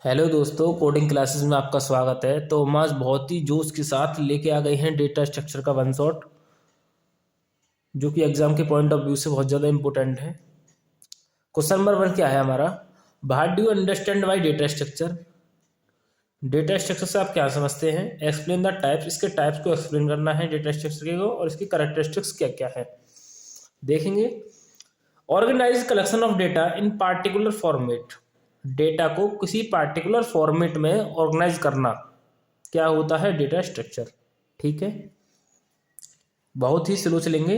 Hello दोस्तों, coding classes में आपका स्वागत है। तो हम आज बहुत ही जोश के साथ लेके आ गए हैं डेटा स्ट्रक्चर का वन शॉट, जो कि एग्जाम के पॉइंट ऑफ व्यू से बहुत ज़्यादा इंपॉर्टेंट है। क्वेश्चन नंबर 1 क्या है हमारा? What do you understand by data structure? Data structure से आप क्या समझते हैं? Explain the types. इसके टाइप्स को एक्सप्लेन करना है डेटा स्ट्रक्चर के को, और इसकी कैरेक्टरिस्टिक्स क्या क्या है देखेंगे। Organise collection of data in particular format. Data को किसी पार्टिकुलर फॉर्मेट में ऑर्गेनाइज करना क्या होता है? Data structure. ठीक है, बहुत ही स्लो चलेंगे।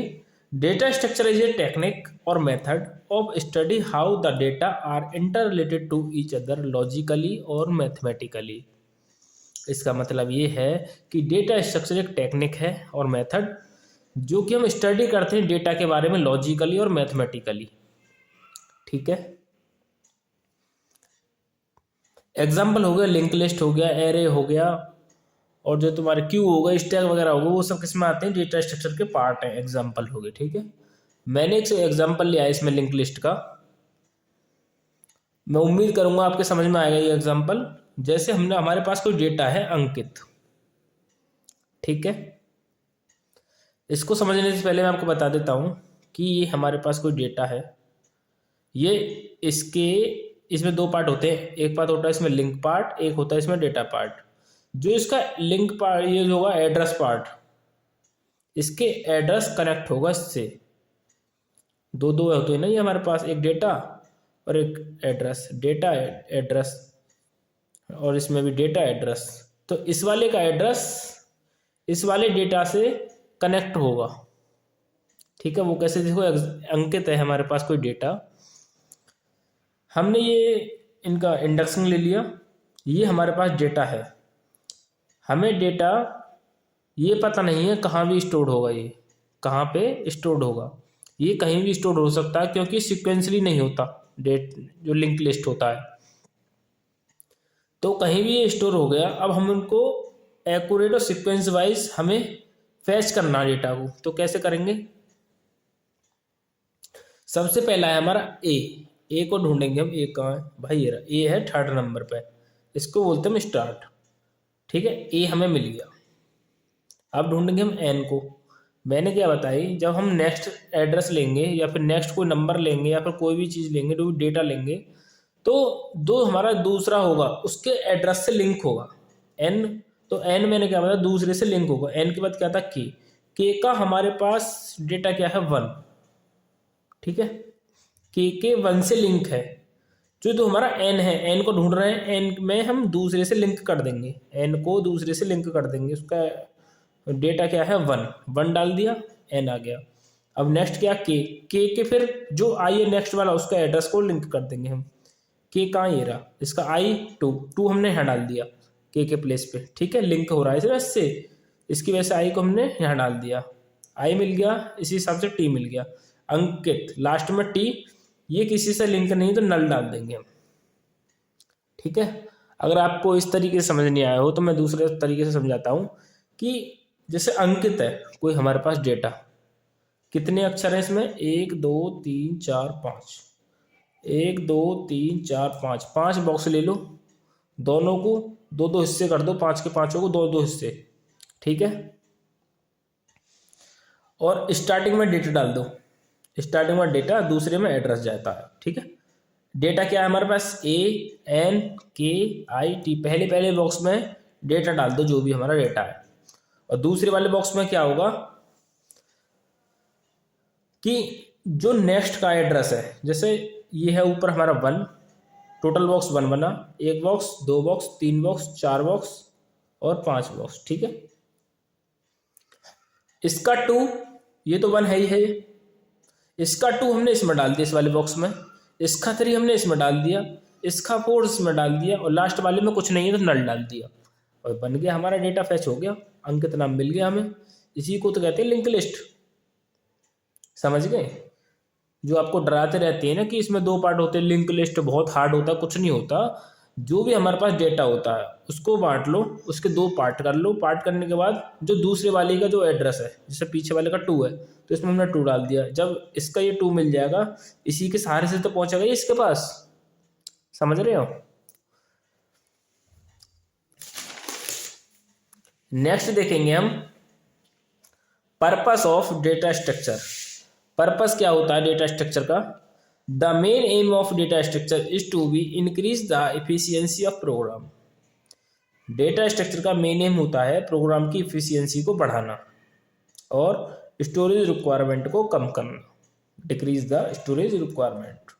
Data structure is a technique और method of study how the data are interrelated to each other logically और मैथमेटिकली। इसका मतलब ये है कि डेटा स्ट्रक्चर एक टेक्निक है और मेथड जो कि हम स्टडी करते हैं डेटा के बारे में लॉजिकली और मैथमेटिकली। ठीक है, एग्जाम्पल हो गया, लिंक लिस्ट हो गया, एरे हो गया, और जो तुम्हारे क्यू होगा, स्टैक वगैरह होगा, वो सब किसमें आते हैं? डेटा स्ट्रक्चर के पार्ट हैं, एग्जाम्पल हो गए। ठीक है, मैंने एक एग्जाम्पल लिया है इसमें लिंक लिस्ट का। मैं उम्मीद करूंगा आपके समझ में आएगा ये एग्जाम्पल। जैसे हमारे पास कोई डेटा है अंकित। ठीक है, इसको समझने से पहले मैं आपको बता देता हूं कि ये हमारे पास कोई डेटा है। ये इसमें दो पार्ट होते हैं। एक पार्ट होता है इसमें लिंक पार्ट, एक होता है इसमें डेटा पार्ट। जो इसका लिंक पार्ट, ये जो होगा एड्रेस पार्ट, इसके एड्रेस कनेक्ट होगा इससे। दो दो होते हैं ना, ये हमारे पास एक डेटा और एक एड्रेस, डेटा एड्रेस, और इसमें भी डेटा एड्रेस। तो इस वाले का एड्रेस इस वाले डेटा से कनेक्ट होगा। ठीक है, वो कैसे? देखो, अंकित है हमारे पास कोई डेटा, हमने ये इनका इंडेक्सिंग ले लिया, ये हमारे पास डेटा है। हमें डेटा ये पता नहीं है कहाँ भी स्टोर होगा, ये कहाँ पे स्टोर होगा। ये कहीं भी स्टोर हो सकता है क्योंकि सीक्वेंसली नहीं होता। जो लिंक लिस्ट होता है तो कहीं भी ये स्टोर हो गया। अब हम उनको एक्यूरेट और सीक्वेंस वाइज हमें फैच करना डेटा को। तो कैसे करेंगे? सबसे पहला है हमारा ए को ढूंढेंगे हम। ए कहाँ है भाई? ये रहा, ए है 3rd नंबर पे, इसको बोलते हैं स्टार्ट। ठीक है, ए हमें मिल गया। अब ढूंढेंगे हम एन को। मैंने क्या बताई, जब हम नेक्स्ट एड्रेस लेंगे या फिर नेक्स्ट कोई नंबर लेंगे या फिर कोई भी चीज़ लेंगे, जो डेटा लेंगे, तो दो हमारा दूसरा होगा उसके एड्रेस से लिंक होगा एन। तो एन मैंने क्या बताया? दूसरे से लिंक होगा। एन के बाद क्या था? के का हमारे पास डेटा क्या है? 1। ठीक है, के 1 से लिंक है। जो तो हमारा एन है, एन को ढूंढ रहे हैं, एन में हम दूसरे से लिंक कर देंगे, एन को दूसरे से लिंक कर देंगे। उसका डेटा क्या है? 1 डाल दिया, एन आ गया। अब नेक्स्ट क्या? के फिर जो आई है नेक्स्ट वाला, उसका एड्रेस को लिंक कर देंगे हम। के कहाँ? ये रहा, इसका आई 2 हमने यहाँ डाल दिया के प्लेस पे। ठीक है, लिंक हो रहा है इससे, इसकी वजह से आई को हमने यहाँ डाल दिया, आई मिल गया। इसी हिसाब से टी मिल गया। अंकित लास्ट में टी, ये किसी से लिंक नहीं तो नल डाल देंगे हम। ठीक है, अगर आपको इस तरीके से समझ नहीं आया हो तो मैं दूसरे तरीके से समझाता हूँ कि जैसे अंकित है कोई हमारे पास डेटा, कितने अक्षर है इसमें? 1 2 3 4 5, 1 2 3 4 5, 5 बॉक्स ले लो, दोनों को दो दो हिस्से कर दो, 5 के पांचों को दो दो हिस्से। ठीक है, और स्टार्टिंग में डेटा डाल दो, स्टार्टिंग में डेटा, दूसरे में एड्रेस जाता है। ठीक है, डेटा क्या है हमारे पास? ए एन के आई टी। पहले बॉक्स में डेटा डाल दो जो भी हमारा डेटा है, और दूसरे वाले बॉक्स में क्या होगा कि जो नेक्स्ट का एड्रेस है, जैसे ये है ऊपर हमारा 1, टोटल बॉक्स 1 बना, 1 बॉक्स, 2 बॉक्स, 3 बॉक्स, 4 बॉक्स और 5 बॉक्स। ठीक है, इसका 2, ये तो 1 है ही है, इसका 2 हमने इसमें डाल दिया इस वाले बॉक्स में, इसका 3 हमने इसमें डाल दिया, इसका 4 इसमें डाल दिया, और लास्ट वाले में कुछ नहीं है तो नल डाल दिया, और बन गया हमारा डेटा फैच हो गया, अंकित नाम मिल गया हमें। इसी को तो कहते हैं लिंक लिस्ट। समझ गए? जो आपको डराते रहते हैं ना कि इसमें 2 पार्ट होते हैं, लिंक लिस्ट बहुत हार्ड होता है, कुछ नहीं होता। जो भी हमारे पास डेटा होता है उसको बांट लो, उसके 2 पार्ट कर लो। पार्ट करने के बाद जो दूसरे वाले का जो एड्रेस है, जैसे पीछे वाले का 2 है तो इसमें हमने 2 डाल दिया। जब इसका ये 2 मिल जाएगा, इसी के सहारे से तो पहुंचेगा ये इसके पास। समझ रहे हो? नेक्स्ट देखेंगे हम purpose of data structure. Purpose क्या होता है डेटा स्ट्रक्चर का? The main aim of data structure is to be increase the efficiency of program. Data structure का मेन एम होता है प्रोग्राम की एफिशिएंसी को बढ़ाना और स्टोरेज रिक्वायरमेंट को कम करना, डिक्रीज द स्टोरेज रिक्वायरमेंट।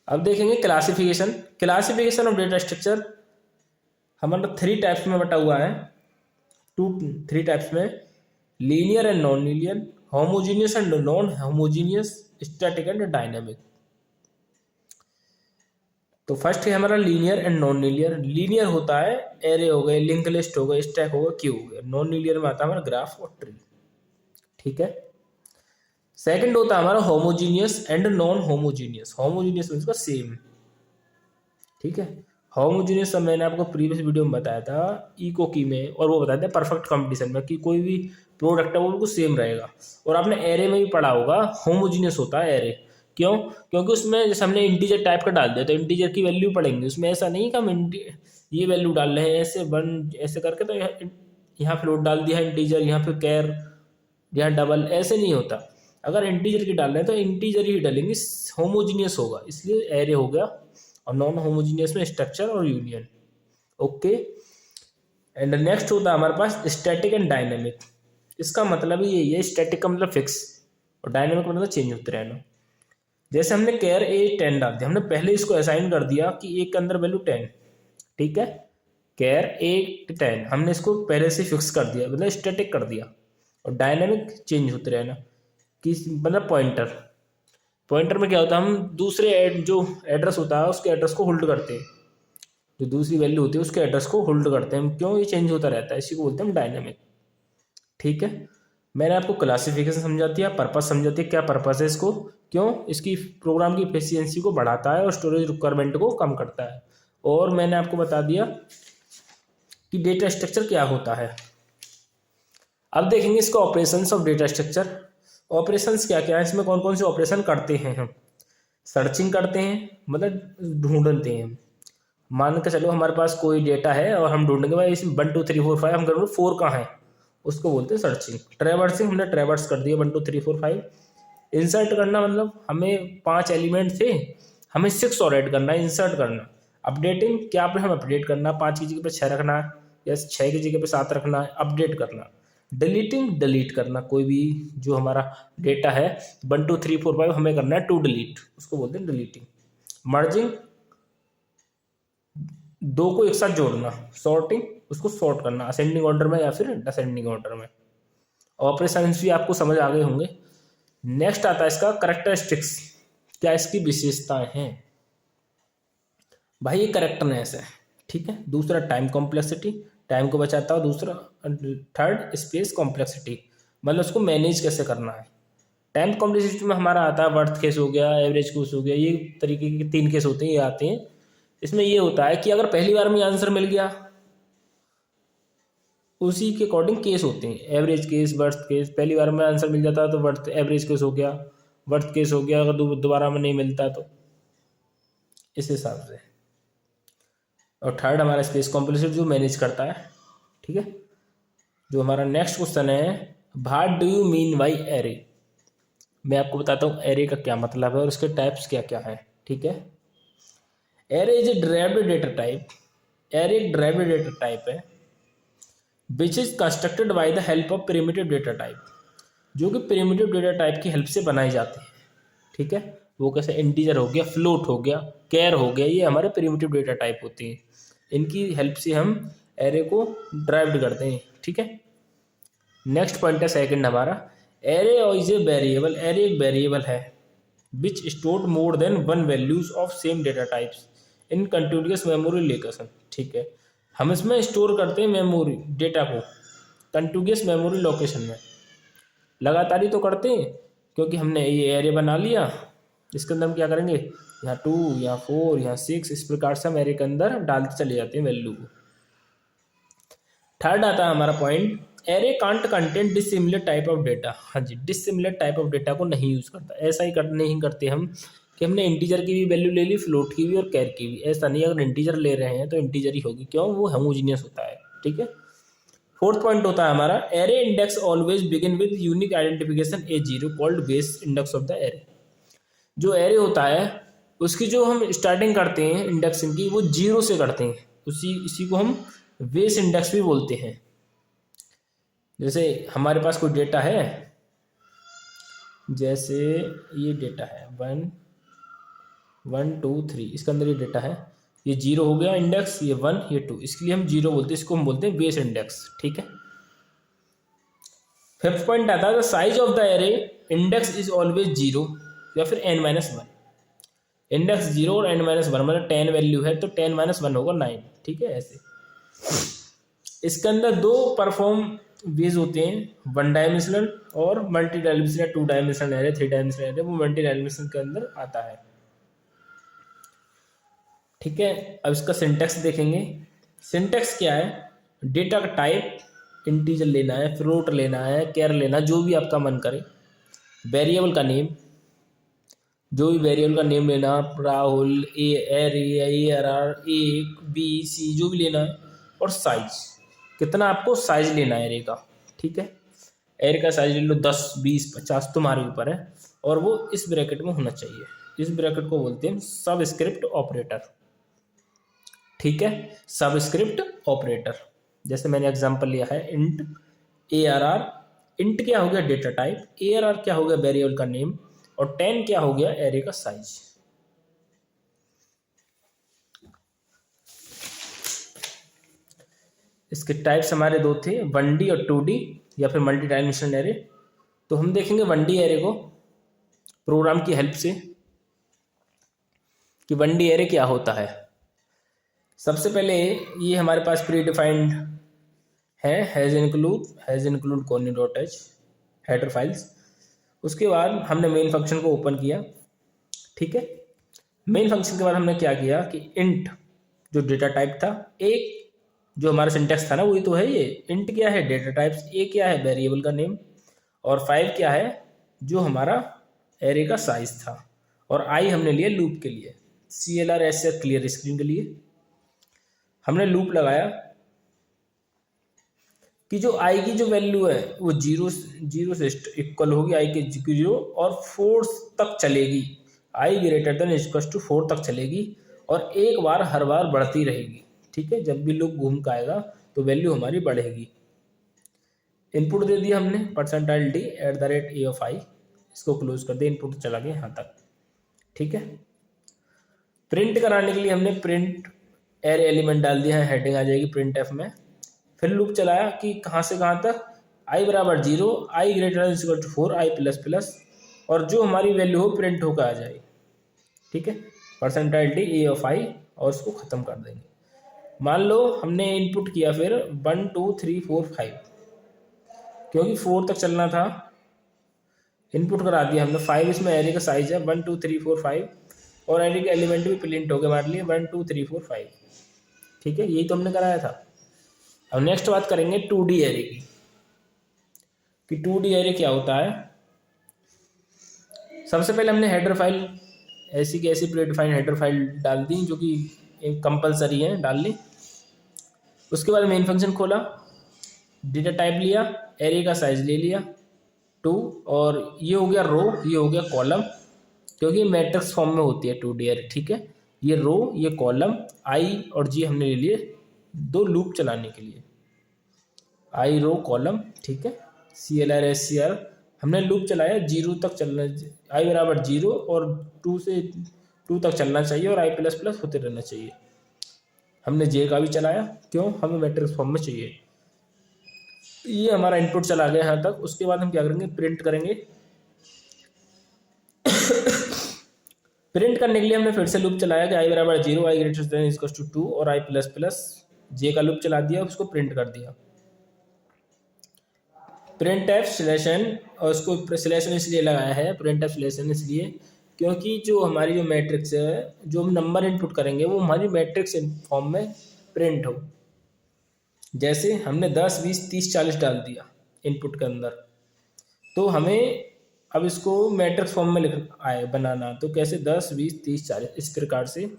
अब देखेंगे classification. Classification of data structure हमारा 3 टाइप्स में बटा हुआ है, 3 टाइप्स में, linear and non linear, homogeneous and non homogeneous, static and dynamic. तो फर्स्ट है हमारा linear and non linear. Linear होता है एरे हो गए, लिंक लिस्ट हो गए, स्टैक हो गए, क्यू हो गया। नॉन लीनियर में आता है हमारा ग्राफ और ट्री। ठीक है। सेकंड होता है हमारा homogeneous and non homogeneous. Homogeneous means का सेम। ठीक है। होमोजीनियस मैंने आपको प्रीवियस वीडियो में बताया था इको की में, और वो बताया था परफेक्ट कंपटीशन में कि कोई भी प्रोडक्ट है वो बिल्कुल सेम रहेगा। और आपने एरे में भी पढ़ा होगा होमोजीनियस होता है एरे। क्यों? क्योंकि उसमें जैसे हमने इंटीजर टाइप का डाल दिया तो इंटीजर की वैल्यू पढ़ेंगे, उसमें ऐसा नहीं कि हम ये वैल्यू डाल रहे हैं ऐसे ऐसे करके, तो यहाँ फ्लोट डाल दिया इंटीजर, यहाँ पे कैर, यहाँ डबल, ऐसे नहीं होता। अगर इंटीजर की डाल रहे हैं तो इंटीजर ही डालेंगे, होमोजीनियस होगा, इसलिए एरे हो गया। और नॉन होमोजीनियस में स्ट्रक्चर और यूनियन। ओके। एंड नेक्स्ट होता है हमारे पास स्टैटिक एंड डायनेमिक। इसका मतलब ही यही है, स्टैटिक का मतलब फिक्स और डायनेमिक का मतलब चेंज होते रहना। जैसे हमने केयर ए 10 डाल दिया, हमने पहले इसको असाइन कर दिया कि ए के अंदर वैल्यू 10। ठीक है। केयर ए 10 हमने इसको पहले से फिक्स कर दिया, मतलब स्टैटिक कर दिया। और डायनेमिक चेंज होते रहना कि मतलब पॉइंटर में क्या होता है, हम दूसरे जो एड्रेस होता है उसके एड्रेस को होल्ड करते हैं, जो दूसरी वैल्यू होती है उसके एड्रेस को होल्ड करते हैं। क्यों? ये चेंज होता रहता है, इसी को बोलते हैं हम डायनेमिक। ठीक है। मैंने आपको क्लासिफिकेशन समझा दिया, पर्पस समझा दिया, क्या पर्पस है इसको, क्यों, इसकी प्रोग्राम की एफिशिएंसी को बढ़ाता है और स्टोरेज रिक्वायरमेंट को कम करता है। और मैंने आपको बता दिया कि डेटा स्ट्रक्चर क्या होता है। अब देखेंगे इसका operations of data structure. Operations क्या क्या है, इसमें कौन कौन से ऑपरेशन करते हैं हम? सर्चिंग करते हैं, मतलब ढूंढते हैं। मान के चलो हमारे पास कोई डेटा है और हम ढूंढेंगे भाई इसमें 1 2 3 4 5, हम करेंगे 4 कहाँ है, उसको बोलते हैं सर्चिंग। ट्रैवर्सिंग, हमने ट्रैवर्स कर दिया 1 2 3 4 5। इंसर्ट करना, मतलब हमें 5 एलिमेंट थे, हमें 6 और ऐड करना है, इंसर्ट करना। अपडेटिंग, क्या पे हम अपडेट करना, 5 की जगह पे 6 रखना है या 6 की जगह पे 7 रखना है, अपडेट करना। डिलीटिंग, डिलीट करना, कोई भी जो हमारा डेटा है 1 2 3 4 5 हमें करना है टू डिलीट, उसको बोलते हैं डिलीटिंग। मर्जिंग, 2 को एक साथ जोड़ना। सॉर्टिंग, उसको सॉर्ट करना असेंडिंग ऑर्डर में या फिर डिसेंडिंग ऑर्डर में। ऑपरेशंस भी आपको समझ आ गए होंगे। नेक्स्ट आता है इसका करेक्टरिस्टिक्स, क्या इसकी विशेषताएं हैं। भाई ये करेक्टनेस है। ठीक है। दूसरा टाइम कॉम्प्लेक्सिटी, टाइम को बचाता है। दूसरा थर्ड स्पेस कॉम्प्लेक्सिटी, मतलब उसको मैनेज कैसे करना है। टाइम कॉम्प्लेक्सिटी में हमारा आता है वर्थ केस हो गया, एवरेज केस हो गया, ये तरीके के 3 केस होते हैं, ये आते हैं। इसमें ये होता है कि अगर पहली बार में आंसर मिल गया, उसी के अकॉर्डिंग केस होते हैं, एवरेज केस, वर्थ केस। पहली बार में आंसर मिल जाता है तो वर्थ एवरेज केस हो गया, वर्थ केस हो गया। अगर दोबारा में नहीं मिलता तो इस हिसाब से। और थर्ड हमारा स्पेस कॉम्प्लेक्सिटी जो मैनेज करता है। ठीक है। जो हमारा नेक्स्ट क्वेश्चन है, what do you mean by array. मैं आपको बताता हूँ एरे का क्या मतलब है और उसके टाइप्स क्या क्या है। ठीक है। Array is A derived data type. Array एक डिराइव्ड डेटा टाइप है which is constructed by the help of primitive data type, जो कि प्रिमिटिव डेटा टाइप की हेल्प से बनाए जाते हैं। ठीक है। वो कैसे, इंटीजर हो गया, फ्लोट हो गया, कैर हो गया, ये हमारे प्रिमिटिव डेटा टाइप होते हैं। इनकी हेल्प से हम एरे को ड्राइव करते हैं। ठीक है। नेक्स्ट पॉइंट है सेकंड हमारा, array is a variable. Array एक वेरिएबल है which stored more than 1 values of same data types in continuous memory location. ठीक है। हम इसमें स्टोर करते हैं मेमोरी डेटा को कंटिन्यूअस मेमोरी लोकेशन में। लगातार ही तो करते हैं, क्योंकि हमने ये एरे बना लिया, इसके अंदर हम क्या करेंगे, यहाँ 2, यहाँ 4, यहाँ 6, इस प्रकार से हम एरे के अंदर डालते चले जाते हैं वैल्यू को। थर्ड आता है हमारा point, array can't content dissimilar type of data. हाँ जी, डिसिमिलर टाइप ऑफ डेटा को नहीं यूज़ करता। ऐसा ही नहीं करते हम कि हमने इंटीजर की भी वैल्यू ले ली, फ्लोट की भी और कैर की भी। ऐसा नहीं, अगर इंटीजर ले रहे हैं तो इंटीजर ही होगी। क्यों? वो होमोजीनियस होता है। ठीक है। फोर्थ पॉइंट होता है हमारा, array index always begin with unique identification A0 called base index of the array. जो एरे होता है उसकी जो हम स्टार्टिंग करते हैं इंडेक्सिंग की, वो 0 से करते हैं, इसी को हम बेस इंडेक्स भी बोलते हैं। जैसे हमारे पास कोई डेटा है, जैसे ये डेटा है 1 1 2 3, इसके अंदर ये डेटा है, ये 0 हो गया इंडेक्स, ये 1 ये 2, इसके लिए हम 0 बोलते हैं, इसको हम बोलते हैं बेस इंडेक्स। ठीक है। फिफ्थ पॉइंट आता है, the size of the array index is always 0 या फिर n-1। इंडेक्स 0 और n-1, मतलब 10 वैल्यू है तो 10-1 होगा 9। ठीक है। ऐसे इसके अंदर दो परफॉर्म वेज होते हैं, 1 डायमेंशनल और multi dimensional, 2 dimensional array, 3 dimensional array, वो मल्टी डायमेंशनल के अंदर आता है। ठीक है। अब इसका सिंटेक्स देखेंगे। सिंटेक्स क्या है, डेटा का टाइप इंटीजर लेना है, फ्लोट लेना है, कैर लेना, जो भी आपका मन करे। वेरिएबल का नेम, जो भी वेरिएबल का नेम लेना, Rahul, array, ARR, A, B, C, जो भी लेना है। और साइज, कितना आपको साइज लेना है एरे का। ठीक है। एरे का साइज ले लो 10, 20, 50, तुम्हारे ऊपर है, और वो इस ब्रैकेट में होना चाहिए। इस ब्रैकेट को बोलते हैं सबस्क्रिप्ट ऑपरेटर। ठीक है। सबस्क्रिप्ट ऑपरेटर, जैसे मैंने एग्जांपल लिया है इंट ARR। इंट क्या हो गया, डेटा टाइप। ARR क्या हो गया, वेरिएबल का नेम। और 10 क्या हो गया, एरे का साइज। इसके टाइप्स हमारे दो थे, 1D और 2D या फिर मल्टी डायमेंशनल एरे। तो हम देखेंगे 1D एरे को प्रोग्राम की हेल्प से कि 1D एरे क्या होता है। सबसे पहले ये हमारे पास प्री डिफाइंड है, has include corny dot H header files. उसके बाद हमने मेन फंक्शन को ओपन किया। ठीक है। मेन फंक्शन के बाद हमने क्या किया कि इंट जो डेटा टाइप था, एक जो हमारा सिंटेक्स था ना, वही तो है ये। इंट क्या है, डेटा टाइप्स। ए क्या है, वेरिएबल का नेम। और 5 क्या है, जो हमारा एरे का साइज था। और आई हमने लिया लूप के लिए, CLR ऐसे क्लियर स्क्रीन के लिए हमने लूप लगाया कि जो आई की जो वैल्यू है वो 0 से इक्वल होगी आई के 0 और 4 तक चलेगी। आई ग्रेटर देन इक्वल टू 4 तक चलेगी और एक बार हर बार बढ़ती रहेगी। ठीक है। जब भी लूप घूम का आएगा तो वैल्यू हमारी बढ़ेगी। इनपुट दे दिया हमने %d@a of i, इसको क्लोज कर दे, इनपुट चला गया यहाँ तक। ठीक है। प्रिंट कराने के लिए हमने प्रिंट एरे एलिमेंट डाल दिया है, हेडिंग आ जाएगी प्रिंट एफ में। फिर लूप चलाया कि कहाँ से कहाँ तक, i बराबर 0, i greater than equal to 4, i plus plus, और जो हमारी वैल्यू हो प्रिंट होकर आ जाए। ठीक है। %d a of i, और उसको ख़त्म कर देंगे। मान लो हमने इनपुट किया फिर 1 2 3 4 5, क्योंकि 4 तक चलना था, इनपुट करा दिया हमने 5। इसमें एरे का साइज है 1 2 3 4 5, और एरे के एलिमेंट भी प्रिंट हो गए हमारे लिए 1 2 3 4 5। ठीक है। यही तो हमने कराया था। अब नेक्स्ट बात करेंगे 2D एरे की, कि 2D एरे क्या होता है। सबसे पहले हमने हेडर फाइल ऐसी की ऐसी प्री डिफाइंड हेडर फाइल डाल दी, जो कि कंपलसरी है डालनी। उसके बाद मेन फंक्शन खोला, डेटा टाइप लिया, एरे का साइज ले लिया 2, और ये हो गया रो, ये हो गया कॉलम, क्योंकि मैट्रिक्स फॉर्म में होती है 2D एरे। ठीक है। ये रो, ये कॉलम, आई और जी हमने ले लिए 2 लूप चलाने के लिए, आई रो कॉलम। ठीक है। CLR SCR हमने लूप चलाया 0 तक चलना, आई बराबर 0 और 2 से 2 तक चलना चाहिए, और आई प्लस प्लस होते रहना चाहिए। हमने जे का भी चलाया, क्यों, हमें मैट्रिक्स फॉर्म में चाहिए। ये हमारा इनपुट चला गया यहाँ तक। उसके बाद हम क्या करेंगे, प्रिंट करेंगे। प्रिंट करने के लिए हमने फिर से लूप चलाया कि आई बराबर 0, I greater than equal to 2, और आई प्लस प्लस, जे का लूप चला दिया, उसको प्रिंट कर दिया। प्रिंट एफ स्लेशन, और उसको स्लेशन इसलिए लगाया है, प्रिंट एफ स्लेशन इसलिए क्योंकि जो हमारी जो मैट्रिक्स है, जो हम नंबर इनपुट करेंगे वो हमारी मैट्रिक्स फॉर्म में प्रिंट हो। जैसे हमने 10 20 30 40 डाल दिया इनपुट के अंदर, तो हमें अब इसको मैट्रिक्स फॉर्म में लिख आए बनाना, तो कैसे 10 20 30 40 इस प्रकार से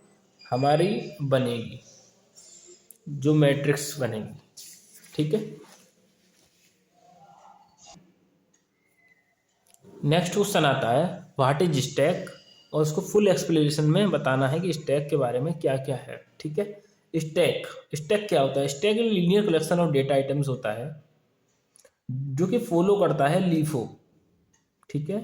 हमारी बनेगी जो मैट्रिक्स बनेगी। ठीक है। नेक्स्ट क्वेश्चन आता है व्हाट इज स्टैक, और उसको फुल एक्सप्लेनेशन में बताना है कि स्टैक के बारे में क्या क्या है। ठीक है, स्टैक स्टैक क्या होता है? स्टैक एक linear collection of data items होता है जो कि फॉलो करता है लीफो। ठीक है,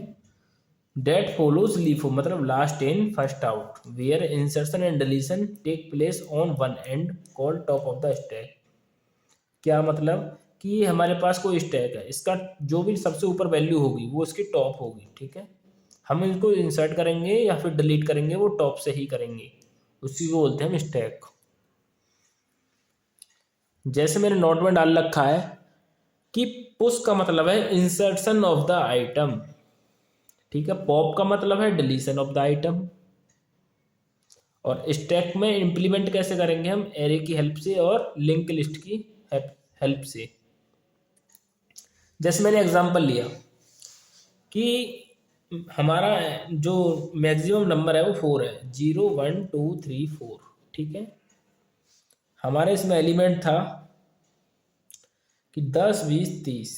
डेट फॉलोज लीफो मतलब last in first out, where insertion and deletion take place on one end called top of the stack. क्या मतलब कि हमारे पास कोई स्टैक है, इसका जो भी सबसे ऊपर वैल्यू होगी वो इसकी टॉप होगी। ठीक है, हम इसको इंसर्ट करेंगे या फिर डिलीट करेंगे वो टॉप से ही करेंगे, उसी को बोलते हैं हम स्टैक। जैसे मैंने नोट में डाल रखा है कि पुश का मतलब है इंसर्शन ऑफ द आइटम। ठीक है, पॉप का मतलब है डिलीशन ऑफ द आइटम। और स्टैक में इंप्लीमेंट कैसे करेंगे हम? एरे की हेल्प से और लिंक लिस्ट की हेल्प से। जैसे मैंने एग्जांपल लिया कि हमारा जो मैक्सिमम नंबर है वो 4 है, 0 1 2 3 4। ठीक है, हमारे इसमें एलिमेंट था कि 10 20 30।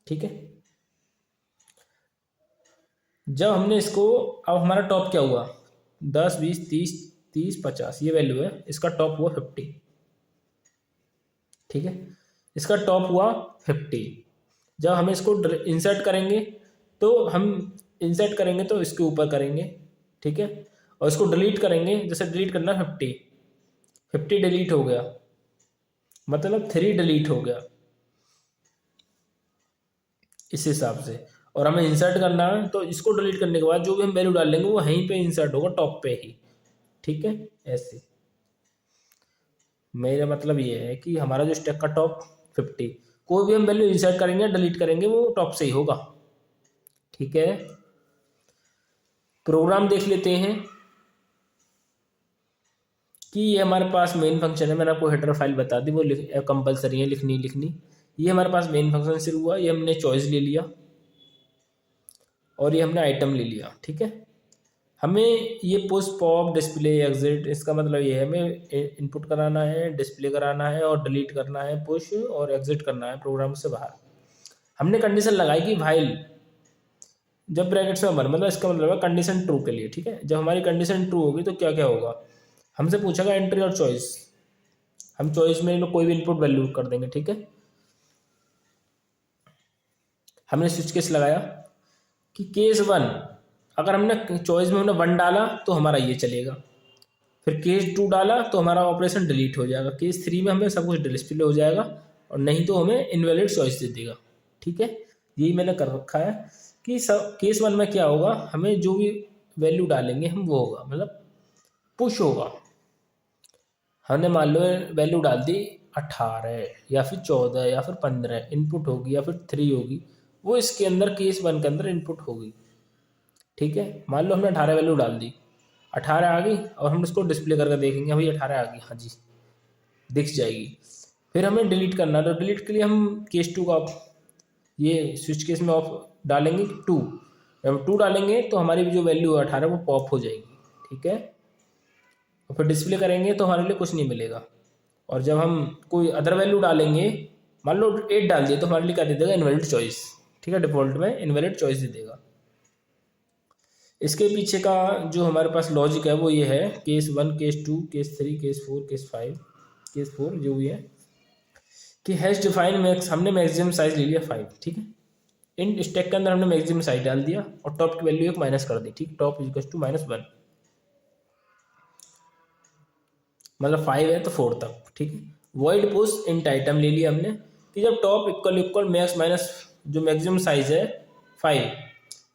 ठीक है, जब हमने इसको, अब हमारा टॉप क्या हुआ? 10 20 30 30 50 ये वैल्यू है, इसका टॉप हुआ 50। ठीक है, इसका टॉप हुआ 50। जब हम इसको इंसर्ट करेंगे तो हम इंसर्ट करेंगे तो इसके ऊपर करेंगे। ठीक है, और इसको डिलीट करेंगे, जैसे डिलीट करना 50 डिलीट हो गया मतलब 3 डिलीट हो गया इस हिसाब से। और हमें इंसर्ट करना है तो इसको डिलीट करने के बाद जो भी हम वैल्यू डालेंगे वो वहीं पे इंसर्ट होगा, टॉप पे ही। ठीक है, ऐसे मेरा मतलब ये है कि हमारा जो स्टैक का टॉप 50, कोई भी हम वैल्यू इंसर्ट करेंगे डिलीट करेंगे वो टॉप से ही होगा। ठीक है, प्रोग्राम देख लेते हैं कि ये हमारे पास मेन फंक्शन है। मैंने आपको हेडर फाइल बता दी, वो कंपलसरी है लिखनी। ये हमारे पास मेन फंक्शन से हुआ, ये हमने चॉइस ले लिया और ये हमने आइटम ले लिया। ठीक है, हमें ये पुश पॉप डिस्प्ले एग्जिट, इसका मतलब ये है हमें इनपुट कराना है, डिस्प्ले कराना है और डिलीट करना है, पुश और एग्जिट करना है प्रोग्राम से बाहर। हमने कंडीशन लगाई कि वाइल, जब ब्रैकेट्स में बन, मतलब इसका मतलब है कंडीशन ट्रू के लिए। ठीक है, जब हमारी कंडीशन ट्रू होगी तो क्या क्या होगा? हमसे पूछेगा एंट्री और चॉइस, हम चॉइस में कोई भी इनपुट वैल्यू कर देंगे। ठीक है, हमने स्विच केस लगाया कि केस 1, अगर हमने चॉइस में हमने 1 डाला तो हमारा ये चलेगा, फिर केस 2 डाला तो हमारा ऑपरेशन डिलीट हो जाएगा, केस 3 में हमें सब कुछ डिस्प्ले हो जाएगा और नहीं तो हमें इनवैलिड चॉइस दे देगा। ठीक है, यही मैंने कर रखा है कि सब केस 1 में क्या होगा, हमें जो भी वैल्यू डालेंगे हम वो होगा, मतलब पुश होगा। हमने मान लो वैल्यू डाल दी 18 या फिर 14 या फिर 15 इनपुट होगी या फिर 3 होगी, वो इसके अंदर केस 1 के अंदर इनपुट होगी। ठीक है, मान लो हमने 18 वैल्यू डाल दी, 18 आ गई और हम इसको डिस्प्ले करके देखेंगे भाई 18 आ गई, हाँ जी दिख जाएगी। फिर हमें डिलीट करना है तो डिलीट के लिए हम केस 2 का ये स्विच केस में ऑफ डालेंगे 2, जब 2 डालेंगे तो हमारी जो वैल्यू है 18 वो पॉप हो जाएगी। ठीक है, और फिर डिस्प्ले करेंगे तो हमारे लिए कुछ नहीं मिलेगा। और जब हम कोई अदर वैल्यू डालेंगे, मान लो 8 डाल दिए तो हमारे लिए क्या दे देगा? Invalid choice. ठीक है, डिफॉल्ट में इनवैलिड चॉइस दे देगा। इसके पीछे का जो हमारे पास लॉजिक है वो ये है, case 1 case 2 case 3 case 4 case 5 case 4 जो भी है कि हैश डिफाइन मैक्स, हमने मैक्सिमम साइज ले लिया 5। ठीक है, इन स्टैक के अंदर हमने मैक्सिमम साइज डाल दिया और टॉप की वैल्यू 1 माइनस कर दी। ठीक, टॉप इक्वल टू -1, मतलब 5 है तो 4 तक। ठीक है, वॉइड पुश इंट आइटम ले लिया हमने कि जब टॉप इक्वल मैक्स माइनस जो मैक्सिमम साइज है 5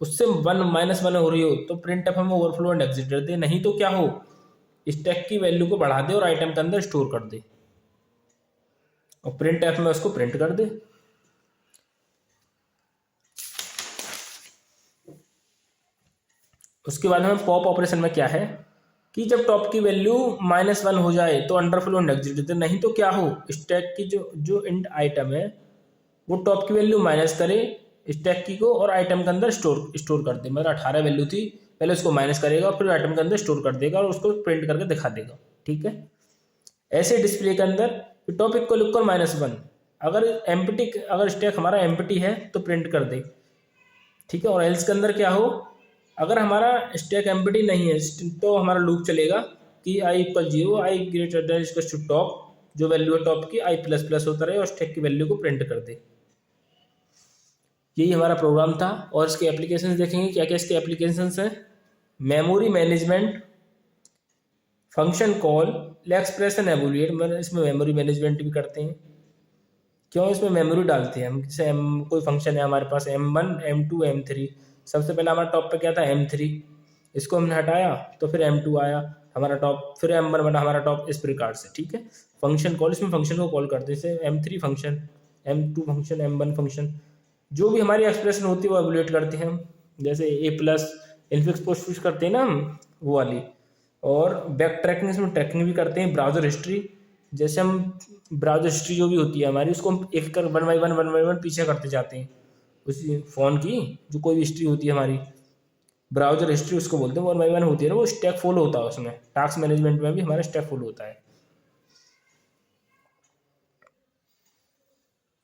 उससे 1 हो रही हो तो प्रिंट एफ हमें ओवरफ्लो एंड एग्जिट कर दे, नहीं तो क्या हो स्टैक की वैल्यू को बढ़ा दे और आइटम के अंदर स्टोर कर दे और प्रिंट एफ में उसको प्रिंट कर दे। उसके बाद हमें पॉप ऑपरेशन में क्या है कि जब टॉप की वैल्यू -1 हो जाए तो अंडरफ्लो एंड एग्जिट देते, नहीं तो क्या हो स्टैक की जो इंट आइटम है वो टॉप की वैल्यू माइनस करे स्टैक की को और आइटम के अंदर स्टोर कर दे। मतलब 18 वैल्यू थी, पहले उसको माइनस करेगा और फिर आइटम के अंदर स्टोर कर देगा और उसको प्रिंट करके दिखा देगा। ठीक है, ऐसे डिस्प्ले के अंदर टॉप इक्वल -1, अगर एम्प्टी, अगर स्टैक हमारा एम्प्टी है तो प्रिंट कर दे ठीक है। और एल्स के अंदर क्या हो, अगर हमारा स्टैक एम्प्टी नहीं है तो हमारा लूप चलेगा कि I equal 0, I greater than equal to top, जो वैल्यू है टॉप की आई प्लस प्लस होता रहे और स्टैक की वैल्यू को प्रिंट कर दे। यही हमारा प्रोग्राम था। और इसके एप्लीकेशंस देखेंगे, क्या क्या इसके एप्लीकेशंस हैं। Memory management, function call, expression evolute, मतलब इसमें मेमोरी मैनेजमेंट भी करते हैं। क्यों इसमें मेमोरी डालते हैं हम, जैसे कोई फंक्शन है हमारे पास M1 M2 M3, सबसे पहले हमारा टॉप पे क्या था M3, इसको हमने हटाया तो फिर M2 आया हमारा टॉप, फिर M1 बना हमारा टॉप, इस प्रकार से। ठीक है। फंक्शन कॉल, इसमें फंक्शन को कॉल करते हैं, जैसे M3 function, M2 function, M1 function, जो भी हमारी एक्सप्रेशन होती है वो एवोल्यूट करते हैं हम, जैसे ए प्लस इनफिक्स पोस्ट पुश करते हैं ना हम, वो वाली। और बैक ट्रैकिंग, इसमें ट्रैकिंग भी करते हैं। ब्राउजर हिस्ट्री, जैसे हम ब्राउजर हिस्ट्री जो भी होती है हमारी, उसको हम एक कर 1 बाई 1 पीछे करते जाते हैं, उसी फ़ोन की जो कोई भी हिस्ट्री होती है हमारी, ब्राउजर हिस्ट्री उसको बोलते हैं। 1 बाई 1 होती है ना, वो स्टैक फॉलो होता है उसमें। टास्क मैनेजमेंट में भी हमारा स्टैक फॉलो होता है।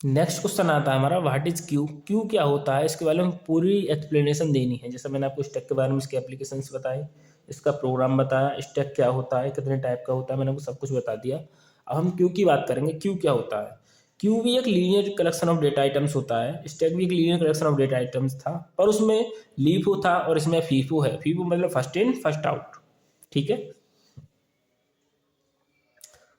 नेक्स्ट क्वेश्चन आता है हमारा, व्हाट इज क्यू। क्यू क्या होता है, इसके बारे में पूरी एक्सप्लेनेशन देनी है। जैसे मैंने आपको स्टैक के बारे में, इसके एप्लीकेशंस बताए, इसका प्रोग्राम बताया, स्टैक क्या होता है, कितने टाइप का होता है, मैंने आपको सब कुछ बता दिया। अब हम क्यू की बात करेंगे। क्यू क्या होता है। क्यू भी एक linear collection of data items होता है, स्टैक भी एक linear collection of data items था, पर उसमें लीफो था और इसमें फीफो है। फीफो मतलब फर्स्ट इन फर्स्ट आउट। ठीक है।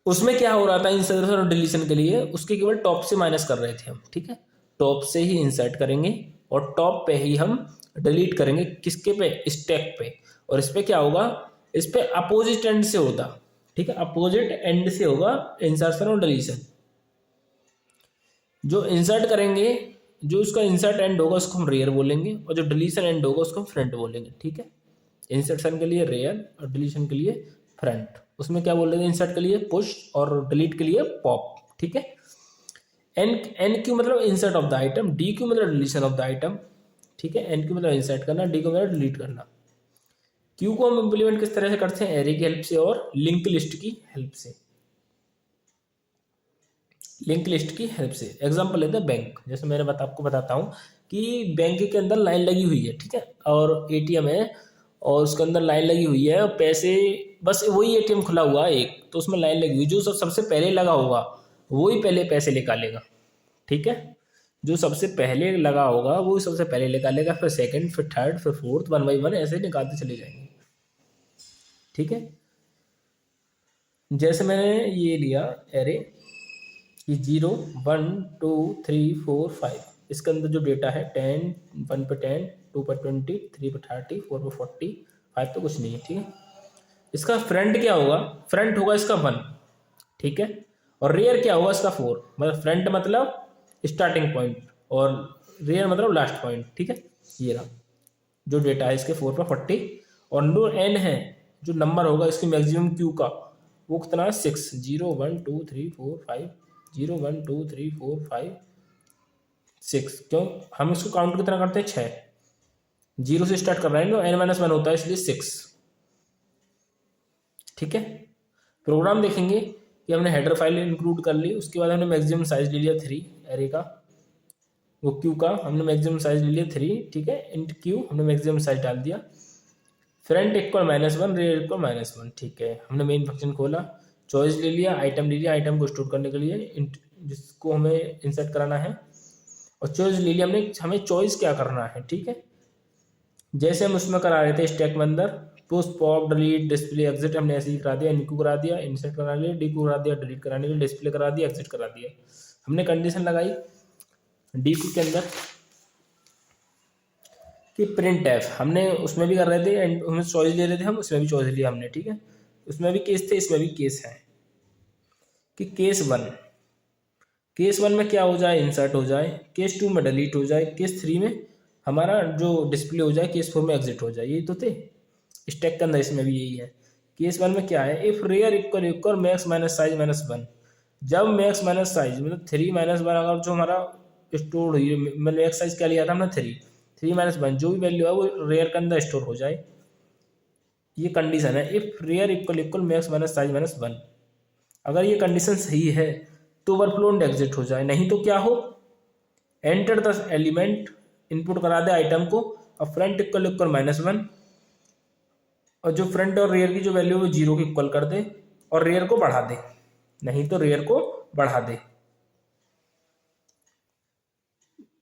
उसमें क्या हो रहा था, इंसर्शन और डिलीशन के लिए उसके केवल टॉप से माइनस कर रहे थे हम। ठीक है। टॉप से ही इंसर्ट करेंगे और टॉप पे ही हम डिलीट करेंगे, किसके पे, स्टैक पे। और इस पे क्या होगा, इस पे अपोजिट एंड से होता। ठीक है। अपोजिट एंड से होगा इंसर्शन और डिलीशन। जो इंसर्ट करेंगे, जो उसका इंसर्ट एंड होगा उसको हम रेयर बोलेंगे, और जो डिलीशन एंड होगा उसको हम फ्रंट बोलेंगे। ठीक है। इंसर्शन के लिए रेयर और डिलीशन के लिए फ्रंट। उसमें क्या बोल रहे थे, इंसर्ट के लिए पुश और डिलीट के लिए पॉप। ठीक है। एन क्यू मतलब insert of the item, D Q मतलब डिलीशन ऑफ द आइटम। ठीक है। एन क्यू मतलब इंसर्ट करना, डी क्यू मतलब डिलीट करना। क्यू को हम इम्प्लीमेंट किस तरह से करते हैं, एरे की हेल्प से और लिंक लिस्ट की हेल्प से। लिंक लिस्ट की हेल्प से एग्जांपल लेते हैं बैंक। जैसे मैंने आपको बताता हूँ कि बैंक के अंदर लाइन लगी हुई है। ठीक है। और एटीएम है और उसके अंदर लाइन लगी हुई है और पैसे, बस वही एटीएम खुला हुआ है एक, तो उसमें लाइन लगी हुई, जो सबसे पहले लगा होगा वही पहले पैसे निकालेगा। ठीक है। जो सबसे पहले लगा होगा वही सबसे पहले निकालेगा, फिर सेकंड, फिर थर्ड, फिर फोर्थ, 1 बाई 1 ऐसे निकालते चले जाएंगे। ठीक है। जैसे मैंने ये लिया एरे कि 0 1 2 3 4 5, इसके अंदर जो डेटा है 10, 1 पे 10, 2 पे 20, 3 पे 30, 4 पे 40, 5 पे कुछ नहीं है। ठीक है। इसका फ्रंट क्या होगा, फ्रंट होगा इसका 1। ठीक है। और रेयर क्या होगा इसका 4, मतलब फ्रंट मतलब स्टार्टिंग पॉइंट और रेयर मतलब लास्ट पॉइंट। ठीक है। ये रहा जो डेटा है इसके 4 पे 40, और जो एन है, जो नंबर होगा इसके मैक्सिमम क्यू का, वो कितना है 6, 0 1 2 3 4 5, 0 1 2 3 4 5 6। क्यों हम इसको काउंट कितना करते हैं, 6, 0 से स्टार्ट कर रहे हैं तो n-1 होता है, इसलिए 6। ठीक है। प्रोग्राम देखेंगे कि हमने हेडर फाइल इंक्लूड कर ली, उसके बाद हमने मैक्सिमम साइज ले लिया 3 एरे का, वो क्यू का हमने मैक्सिमम साइज ले लिया 3। ठीक है। इंट क्यू हमने मैक्सिमम साइज डाल दिया, फ्रंट इक्वल -1, रेयर इक्वल -1। ठीक है। हमने मेन फंक्शन खोला, चॉइस ले लिया, आइटम ले लिया, आइटम को स्टोर करने के लिए जिसको हमें इंसर्ट कराना है, और चॉइस ले लिया हमने, हमें चॉइस क्या करना है। ठीक है। जैसे हम उसमें करा रहे थे स्टैक में अंदर push pop delete display exit, हमने ऐसे ही करा दिया। इनक्यू करा दिया, इंसर्ट करा लिया, डी करा दिया, डिलीट कराने के लिए डिस्प्ले करा दिया, एग्जिट करा दिया। हमने कंडीशन लगाई डी के अंदर कि प्रिंट एफ, हमने उसमें भी कर रहे थे एंड हमें चॉइस ले रहे थे हम, उसमें भी चॉइस लिया हमने। ठीक है। उसमें भी केस थे, इसमें भी केस है कि केस वन में क्या हो जाए, इंसर्ट हो जाए, केस 2 में डिलीट हो जाए, केस 3 में हमारा जो डिस्प्ले हो जाए, केस 4 में एग्जिट हो जाए। यही तो थे स्टैक के अंदर, इसमें भी यही है। केस 1 में क्या है, if rear equal max minus size -1, जब मैक्स माइनस साइज मतलब 3 -1, अगर जो हमारा स्टोर हुई, मतलब मैक्स साइज क्या लिया था हमने 3 -1, जो भी वैल्यू है वो रेयर के अंदर स्टोर हो जाए। ये कंडीशन है, if rear equal max minus size -1। अगर ये कंडीशन सही है तो ओवरफ्लो एंड एग्जिट हो जाए, नहीं तो क्या हो, एंटर द एलिमेंट इनपुट करा दे आइटम को, और फ्रंट इक्वल इक्वल -1, और जो फ्रंट और रेयर की जो वैल्यू है वो 0 के इक्वल कर दे, और रेयर को बढ़ा दे, नहीं तो रेयर को बढ़ा दे।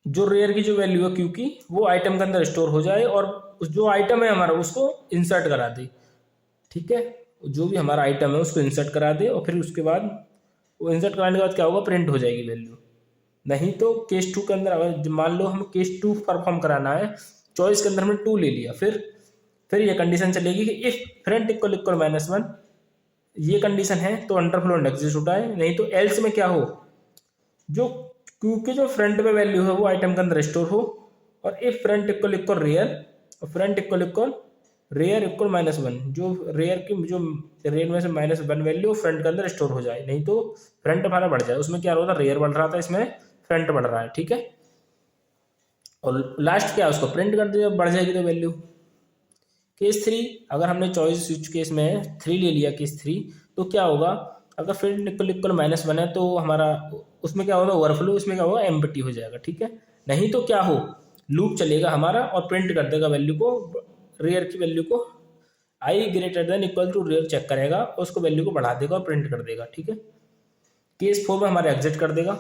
जो रेयर की जो वैल्यू है क्यू की वो आइटम के अंदर स्टोर हो जाए, और जो आइटम है हमारा उसको इंसर्ट करा दे। ठीक है, जो भी हमारा आइटम है उसको इंसर्ट करा दे, और फिर उसके बाद वो इंसर्ट कराने के बाद क्या होगा, प्रिंट हो जाएगी वैल्यू। नहीं तो केस 2 के अंदर अगर मान लो हम केस 2 परफॉर्म कराना है, चॉइस के अंदर हमने 2 ले लिया, फिर ये कंडीशन चलेगी कि इफ फ्रंट इक्वल इक्वल -1, ये कंडीशन है तो अंडरफ्लो एंड एग्जीक्यूट आए, नहीं तो एल्स में क्या हो, जो क्यू के जो फ्रंट में वैल्यू है वो आइटम के अंदर स्टोर हो, और if front equal equal rear, और front equal equal rear equal -1, जो रेयर की जो रेयर में से -1 वैल्यू फ्रंट के अंदर स्टोर हो जाए, नहीं तो फ्रंट हमारा बढ़ जाए। उसमें क्या हो रहा था, रेयर बढ़ रहा था, इसमें फ्रंट बढ़ रहा है। ठीक है, और लास्ट क्या है, उसको प्रिंट कर दिया, बढ़ जाएगी तो वैल्यू। केस 3, अगर हमने चॉइस स्विच केस में 3 ले लिया, केस 3, तो क्या होगा, अगर फ्रंट इक्वल इक्वल -1 है तो हमारा उसमें क्या होगा, ओवरफ्लो, उसमें क्या होगा, एम्प्टी हो जाएगा। ठीक है, नहीं तो क्या हो, लूप चलेगा हमारा और प्रिंट कर देगा वैल्यू को, रेयर की वैल्यू को I greater than equal to rear check करेगा, और उसको वैल्यू को बढ़ा देगा और प्रिंट कर देगा। ठीक है, केस 4 में हमारा एग्जिट कर देगा,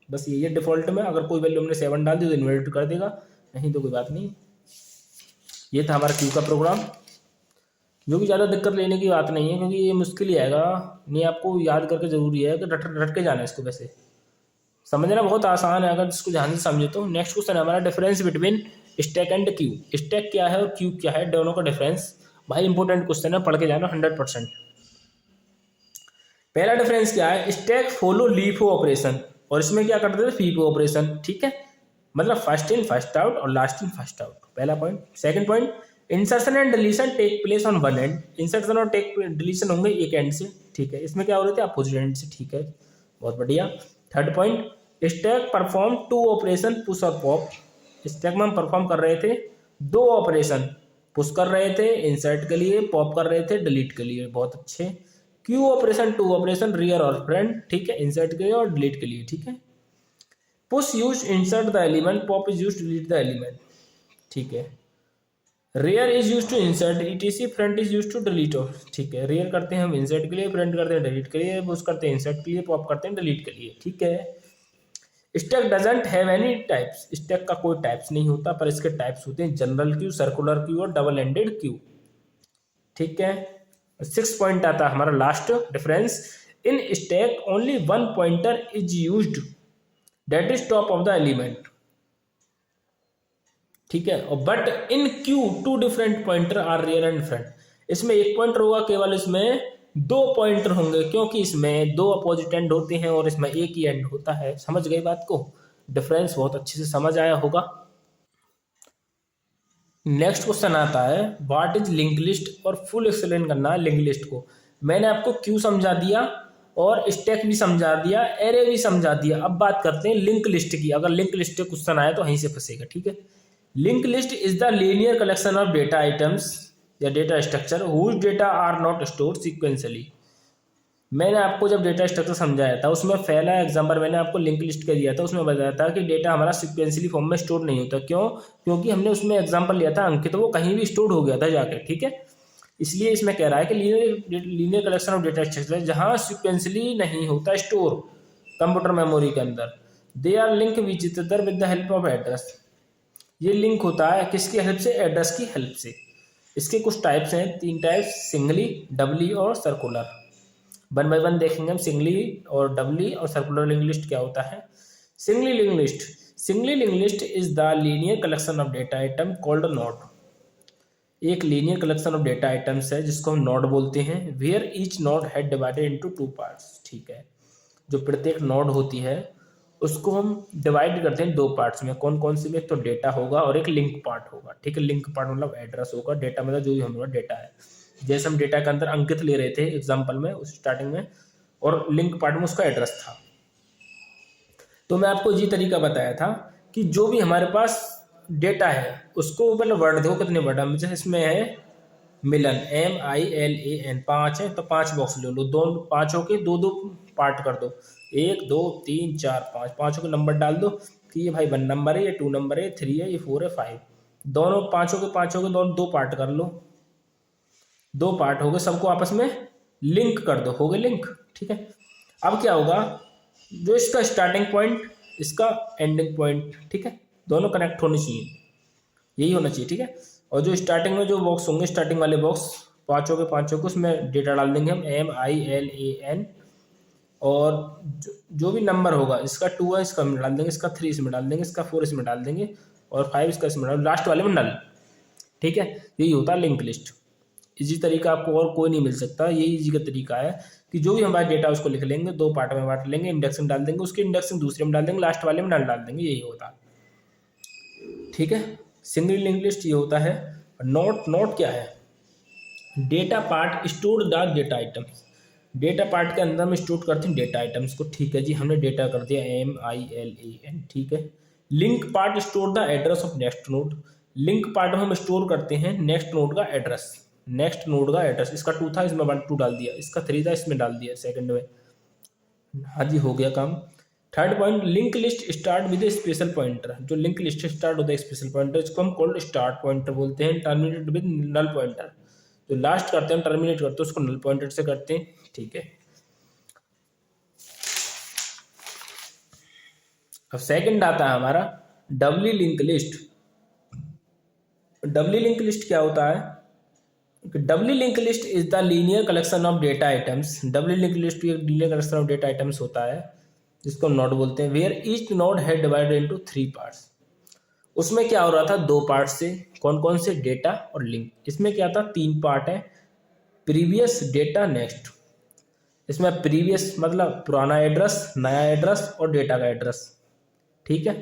बस ये डिफॉल्ट में अगर कोई वैल्यू हमने 7 डाल दी तो इन्वर्ट कर देगा, नहीं तो कोई बात नहीं। ये था हमारा क्यू का प्रोग्राम, जो कि ज़्यादा दिक्कत लेने की बात नहीं है, क्योंकि ये मुश्किल ही आएगा, नहीं आपको याद करके ज़रूरी है कि रट के जाना है इसको। वैसे समझना बहुत आसान है अगर इसको ध्यान से समझे तो। नेक्स्ट क्वेश्चन है हमारा, difference between stack and Q. Stack क्या है और क्यू क्या है, दोनों का डिफरेंस। भाई इंपॉर्टेंट क्वेश्चन है, पढ़ के जाना 100%। पहला डिफरेंस क्या है, स्टैक फॉलो लीफो ऑपरेशन, और इसमें क्या करते थे, फीफो ऑपरेशन। ठीक है, मतलब फर्स्ट इन फर्स्ट आउट और लास्ट इन फर्स्ट आउट, पहला point. Second point, insertion and deletion take place on one end. Insertion और टेक डिलीशन होंगे एक एंड से। ठीक है, इसमें क्या हो रहे थे, अपोजिट एंड से। ठीक है, बहुत बढ़िया। Third point, stack perform 2 operation, push और पॉप। स्टैक में हम परफॉर्म कर रहे थे 2 ऑपरेशन, पुश कर रहे थे इंसर्ट के लिए, पॉप कर रहे थे डिलीट के लिए। बहुत अच्छे। क्यू ऑपरेशन 2 ऑपरेशन, रियर और फ्रंट। ठीक है, इंसर्ट के लिए और डिलीट के लिए। ठीक है, push use insert the element, pop is use to delete the element. ठीक है, rear is use to insert ETC, front is use to delete. ठीक है, रेयर करते हैं हम इंसर्ट के लिए, फ्रंट करते हैं डिलीट के लिए, पुश करते हैं इंसर्ट के लिए, पॉप करते हैं डिलीट के लिए। ठीक है, stack doesn't have any types. Stack का कोई टाइप्स नहीं होता, पर इसके टाइप्स होते हैं जनरल क्यू, सर्कुलर क्यू और डबल एंडेड क्यू। ठीक है, 6 पॉइंट आता है हमारा last difference. In stack only 1 pointer is used, that is top of the element. ठीक है, और but in queue 2 different pointer are rear and front. इसमें 1 पॉइंटर होगा केवल, इसमें 2 पॉइंटर होंगे, क्योंकि इसमें 2 अपोजिट एंड होते हैं और इसमें एक ही एंड होता है। समझ गए बात को, डिफरेंस बहुत अच्छे से समझ आया होगा। नेक्स्ट क्वेश्चन आता है, व्हाट इज लिंक लिस्ट, और फुल एक्सप्लेन करना है लिंक लिस्ट को। मैंने आपको क्यू समझा दिया और स्टैक भी समझा दिया, एरे भी समझा दिया। अब बात करते हैं लिंक लिस्ट की। अगर लिंक लिस्ट का क्वेश्चन आया तो वहीं से फंसेगा। ठीक है, link list is the linear collection of data items या data structure whose data are not stored sequentially. मैंने आपको जब डेटा स्ट्रक्चर समझाया था उसमें पहला एग्जाम्पल मैंने आपको लिंक लिस्ट का दिया था, उसमें बताया था कि डेटा हमारा सीक्वेंशियली फॉर्म में स्टोर नहीं होता। क्यों? क्योंकि हमने उसमें एग्जाम्पल लिया था अंकित, वो कहीं भी स्टोर हो गया था जाके। ठीक है, इसलिए इसमें कह रहा है कि linear collection of data structure जहाँ सीक्वेंशियली नहीं होता स्टोर कंप्यूटर मेमोरी के अंदर, they are link which other with the help of address. ये लिंक होता है किसकी हेल्प से? एड्रेस की हेल्प से। इसके कुछ टाइप्स हैं, 3 टाइप्स, सिंगली, डबली और सर्कुलर। 1 बाय 1 देखेंगे हम, सिंगली और डबली और सर्कुलर लिंक लिस्ट क्या होता है। Singly link list, singly link list is the linear collection of data item called node. एक linear collection of data items है जिसको हम नोड बोलते हैं। Where each node had divided into 2 parts. ठीक है, जो प्रत्येक नोड होती है उसको हम डिवाइड करते हैं 2 पार्ट्स में। कौन कौन से में? एक तो डेटा होगा और एक लिंक पार्ट होगा। ठीक है, लिंक पार्ट मतलब एड्रेस होगा, डेटा मतलब जो भी हमारा डेटा है। जैसे हम डेटा के अंदर अंकित ले रहे थे एग्जाम्पल में उस स्टार्टिंग में, और लिंक पार्ट में उसका एड्रेस था। तो मैं आपको ये तरीका बताया था कि जो भी हमारे पास डेटा है उसको मतलब वर्ड देखो कितने वर्ड है। जैसे इसमें है मिलन, MILAN, 5 है तो 5 बॉक्स ले लो, 2 5 के 2 पार्ट कर दो, 1 2 3 4 5, 5 के नंबर डाल दो कि ये भाई 1 नंबर है, ये 2 नंबर है, ये 3 है, ये 4 है, 5। दोनों पाँचों के दोनों 2 पार्ट कर लो, 2 पार्ट हो गए, सबको आपस में लिंक कर दो, हो गए लिंक। ठीक है, अब क्या होगा, जो इसका स्टार्टिंग पॉइंट, इसका एंडिंग पॉइंट, ठीक है, दोनों कनेक्ट होने चाहिए, यही होना चाहिए। ठीक है, और जो स्टार्टिंग में जो बॉक्स होंगे, स्टार्टिंग वाले बॉक्स पाँचों के उसमें डेटा डाल देंगे हम, MILAN, और जो भी नंबर होगा, इसका 2 है इसका में डाल देंगे, इसका 3 इसमें डाल देंगे, इसका 4 इसमें डाल देंगे, और 5 इसका इसमें डाल, लास्ट वाले में नल। ठीक है, यही होता है लिंक लिस्ट। इजी तरीका आपको और कोई नहीं मिल सकता, यही इजी का तरीका है कि जो भी हमारा डेटा उसको लिख लेंगे, 2 पार्ट में बांट लेंगे, इंडेक्सिंग डाल देंगे, उसके इंडेक्सिंग दूसरे में डाल देंगे, लास्ट वाले में नल डाल देंगे, यही होता है। ठीक है, सिंगल लिंक लिस्ट ये होता है। नोट क्या है, data part store the data items, data part के अंदर में स्टोर करते हैं डेटा आइटम्स को। ठीक है जी, हमने डेटा कर दिया MILAN। ठीक है, link part store the address of next node, link part में हम स्टोर करते हैं नेक्स्ट नोड का एड्रेस, नेक्स्ट नोड का एड्रेस, इसका 2 था इसमें 1 2 डाल दिया, इसका 3 था इसमें डाल दिया सेकंड में। हाँ जी, हो गया काम। Third point, link list start with A special pointer, जो लिंक लिस्ट स्टार्ट होता है स्पेशल पॉइंटर, इसको हम कोल्ड स्टार्ट पॉइंटर बोलते हैं। टर्मिनेट विद नल पॉइंटर, जो लास्ट करते हैं टर्मिनेट करते हैं उसको नल पॉइंटर से करते हैं। ठीक है, अब सेकंड आता है हमारा doubly link list. Doubly link list क्या होता है, doubly link list is the linear collection of data items, doubly link list एक linear collection of data items होता है, जिसको नोड बोलते हैं। वेयर ईच नोड है डिवाइडेड इनटू 3 पार्ट्स, उसमें क्या हो रहा था 2 पार्ट से, कौन कौन से, डेटा और लिंक। इसमें क्या था 3 पार्ट है, प्रीवियस, डेटा, नेक्स्ट। इसमें प्रीवियस मतलब पुराना एड्रेस, नया एड्रेस और डेटा का एड्रेस। ठीक है,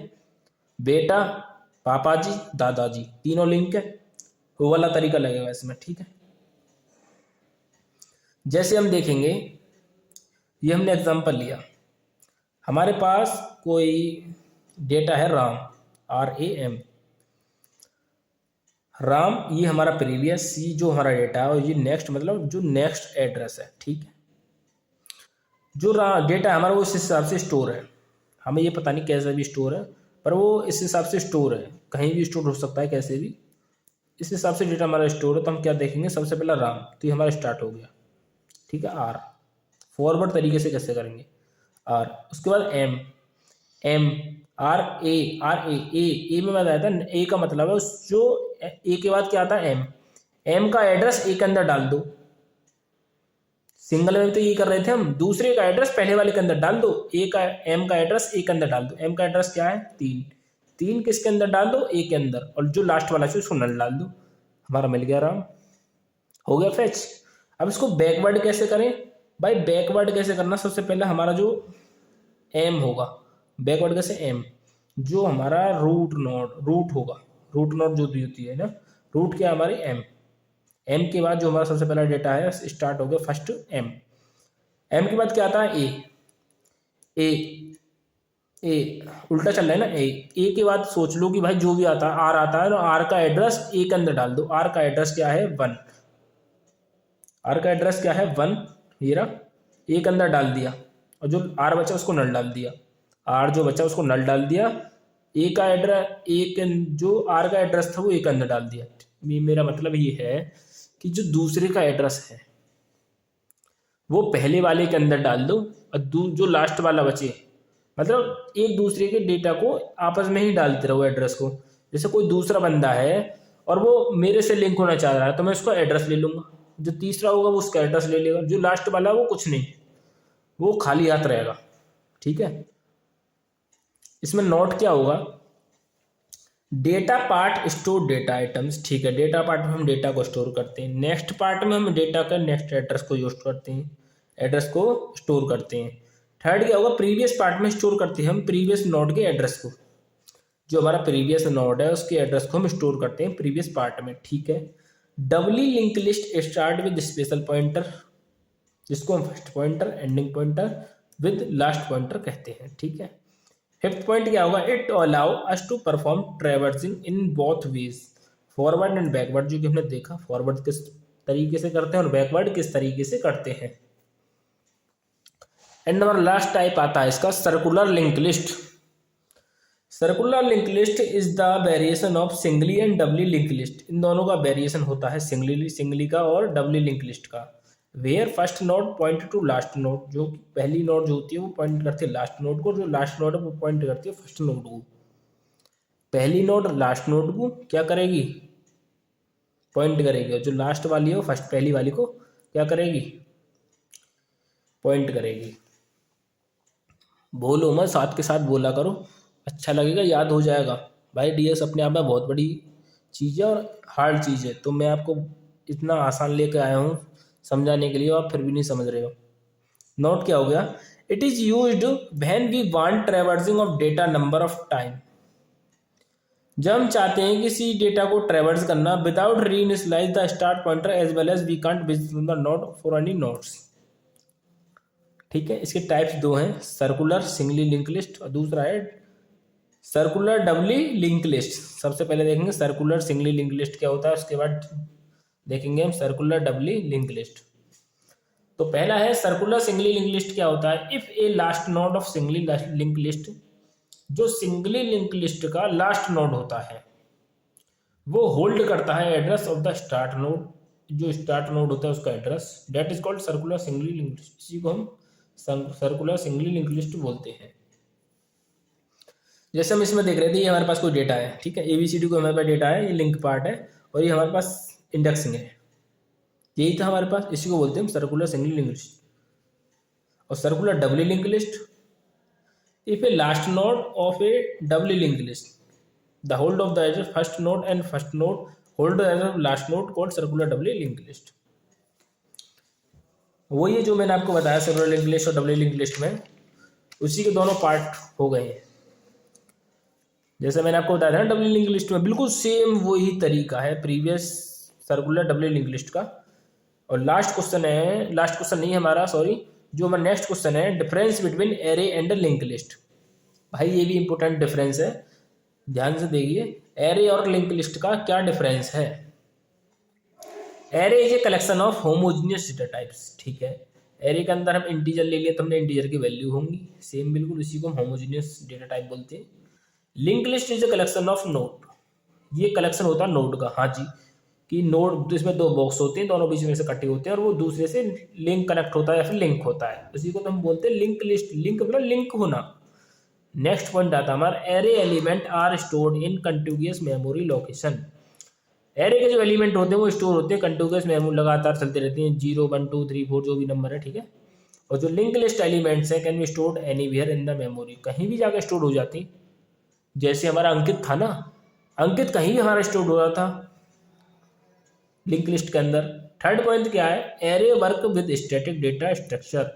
बेटा, पापा जी, दादाजी, तीनों लिंक है, वो वाला तरीका लगेगा इसमें। ठीक है, जैसे हम देखेंगे, ये हमने एग्जांपल लिया, हमारे पास कोई डेटा है राम, RAM, राम, ये हमारा प्रीवियस, ये जो हमारा डेटा है, और ये नेक्स्ट मतलब जो नेक्स्ट एड्रेस है। ठीक है, जो डेटा हमारा वो इस हिसाब से स्टोर है, हमें ये पता नहीं कैसे भी स्टोर है, पर वो इस हिसाब से स्टोर है, कहीं भी स्टोर हो सकता है, कैसे भी, इस हिसाब से डेटा हमारा स्टोर है। तो हम क्या देखेंगे, सबसे पहला राम, तो ये हमारा स्टार्ट हो गया। ठीक है, R, फॉरवर्ड तरीके से कैसे करेंगे, R, उसके बाद M A में बताया था, A का मतलब है जो A के बाद क्या आता है M का एड्रेस A के अंदर डाल दो, सिंगल में तो ये कर रहे थे हम, दूसरे का एड्रेस पहले वाले के अंदर डाल दो, M का एड्रेस A के अंदर डाल दो, M का एड्रेस क्या है 3 किसके अंदर डाल दो, A के अंदर, और जो लास्ट वाला है उसको नल डाल दो, हमारा मिल गया राम, हो गया फेच। अब इसको बैकवर्ड कैसे करें भाई, बैकवर्ड कैसे करना, सबसे पहले हमारा जो M होगा, बैकवर्ड कैसे, M जो हमारा रूट होगा, रूट नोड जो भी होती है ना, रूट क्या हमारी M के बाद जो हमारा सबसे पहला डेटा है स्टार्ट हो गया फर्स्ट M के बाद क्या आता है A उल्टा चल रहा है ना, A के बाद सोच लो कि भाई जो भी आता है R आता है, R का एड्रेस A के अंदर डाल दो, R का एड्रेस क्या है 1, R का एड्रेस क्या है 1, ये रहा, A के अंदर डाल दिया, और जो R बचा उसको नल डाल दिया, R जो बचा उसको नल डाल दिया, A का एड्रेस जो R का एड्रेस था वो A के अंदर डाल दिया। मेरा मतलब ये है कि जो दूसरे का एड्रेस है वो पहले वाले के अंदर डाल दो, और जो लास्ट वाला बचे, मतलब एक दूसरे के डेटा को आपस में ही डालते रहो एड्रेस को। जैसे कोई दूसरा बंदा है और वो मेरे से लिंक होना चाह रहा है, तो मैं उसका एड्रेस ले लूँगा, जो तीसरा होगा वो उसका एड्रेस ले लेगा, जो लास्ट वाला वो कुछ नहीं, वो खाली हाथ रहेगा। ठीक है, इसमें नोट क्या होगा, data part store data items. ठीक है, डेटा पार्ट में हम डेटा को स्टोर करते हैं, नेक्स्ट पार्ट में हम डेटा का नेक्स्ट एड्रेस को यूज करते हैं, एड्रेस को स्टोर करते हैं। थर्ड क्या होगा, प्रीवियस पार्ट में स्टोर करते हैं हम प्रीवियस नोड के एड्रेस को, जो हमारा प्रीवियस नोड है उसके एड्रेस को हम स्टोर करते हैं प्रीवियस पार्ट में। ठीक है, doubly link list start with special pointer, जिसको हम first pointer, ending pointer with last pointer कहते हैं। ठीक है, फिफ्थ पॉइंट क्या होगा, it allow us to perform traversing in both ways, forward and backward, जो कि हमने देखा फॉरवर्ड किस तरीके से करते हैं और बैकवर्ड किस तरीके से करते हैं। एंड नंबर लास्ट टाइप आता है इसका circular link list. Circular link list is the variation of singly and doubly link list. इन दोनों का वेरिएशन होता है सिंगली का और डबली लिंक लिस्ट का। Where first node point to last node, जो पहली नोड जो होती है वो पॉइंट करती है लास्ट नोड को, जो लास्ट नोड है वो पॉइंट करती है फर्स्ट नोड को। पहली नोड लास्ट नोड को क्या करेगी, पॉइंट करेगी, और जो लास्ट वाली है वो फर्स्ट पहली वाली को क्या करेगी, पॉइंट करेगी। बोलो मत, साथ के साथ बोला करो, अच्छा लगेगा, याद हो जाएगा। भाई डीएस अपने आप में बहुत बड़ी चीज़ है और हार्ड चीज़ है, तो मैं आपको इतना आसान लेकर आया हूँ समझाने के लिए, आप फिर भी नहीं समझ रहे हो। नोट क्या हो गया, it is used when we want traversing of data number of time. जब हम चाहते हैं किसी डेटा को ट्रैवर्स करना without reinitialise the start pointer as well as we can't visit the node for any nodes. ठीक है, इसके टाइप्स दो हैं, सर्कुलर सिंगली लिंक लिस्ट और दूसरा है सर्कुलर डबली लिंक लिस्ट। सबसे पहले देखेंगे सर्कुलर सिंगली लिंक लिस्ट क्या होता है, उसके बाद देखेंगे हम सर्कुलर डबली लिंक लिस्ट। तो पहला है सर्कुलर सिंगली लिंक लिस्ट क्या होता है, if a last node of singly link list, जो सिंगली लिंक लिस्ट का लास्ट नोड होता है वो होल्ड करता है address of the start node, जो स्टार्ट नोड होता है उसका address, that is called circular singly link list. इसी को हम सर्कुलर सिंगली लिंक लिस्ट बोलते हैं। जैसे हम इसमें देख रहे थे, ये हमारे पास कोई डेटा है, ठीक है, एबीसीडी को हमारे पास डेटा है, ये लिंक पार्ट है और ये हमारे पास इंडेक्सिंग है, यही था हमारे पास, इसी को बोलते हैं हम सर्कुलर सिंगली लिंक लिस्ट। और circular doubly link list, if a last node of a doubly link list the hold of the address first node and first node hold the address of last node called circular doubly link list. वो ये जो मैंने आपको बताया circular link list और doubly link list में, उसी के दोनों पार्ट हो गए हैं। जैसे मैंने आपको बताया था ना डबली लिंक लिस्ट में, बिल्कुल सेम वही तरीका है previous circular doubly link list का। और लास्ट क्वेश्चन है, लास्ट क्वेश्चन नहीं हमारा, सॉरी, जो हमारा नेक्स्ट क्वेश्चन है, difference between array and link list. भाई ये भी इंपॉर्टेंट डिफरेंस है, ध्यान से देखिए, एरे और लिंक लिस्ट का क्या डिफरेंस है। Array is a collection of homogeneous data types, ठीक है, एरे के अंदर हम इंटीजर ले लिए तो हमने इंटीजर की वैल्यू होंगी सेम बिल्कुल, इसी को हम होमोजीनियस डेटा टाइप बोलते हैं। Link list is a collection of node, ये कलेक्शन होता है नोड का, हाँ जी, कि नोड इसमें दो बॉक्स होते हैं, दोनों बीच में से कटे होते हैं और वो दूसरे से लिंक कनेक्ट होता है या फिर लिंक होता है, उसी को तो हम बोलते हैं लिंक लिस्ट। लिंक मतलब लिंक होना। नेक्स्ट पॉइंट आता है हमारा, array element are stored in continuous memory location. Array के जो एलिमेंट होते हैं वो स्टोर होते हैं कंटिन्यूअस मेमोरी, लगातार चलते रहते हैं, 0 1 2 3 4 जो भी नंबर है, ठीक है। और जो लिंक लिस्ट एलिमेंट्स है can be stored anywhere in the memory, कहीं भी जाकर स्टोर हो जाती। जैसे हमारा अंकित था ना, अंकित कहीं भी हमारा स्टोर हो रहा था लिंक लिस्ट के अंदर। थर्ड पॉइंट क्या है, array work with static data structure.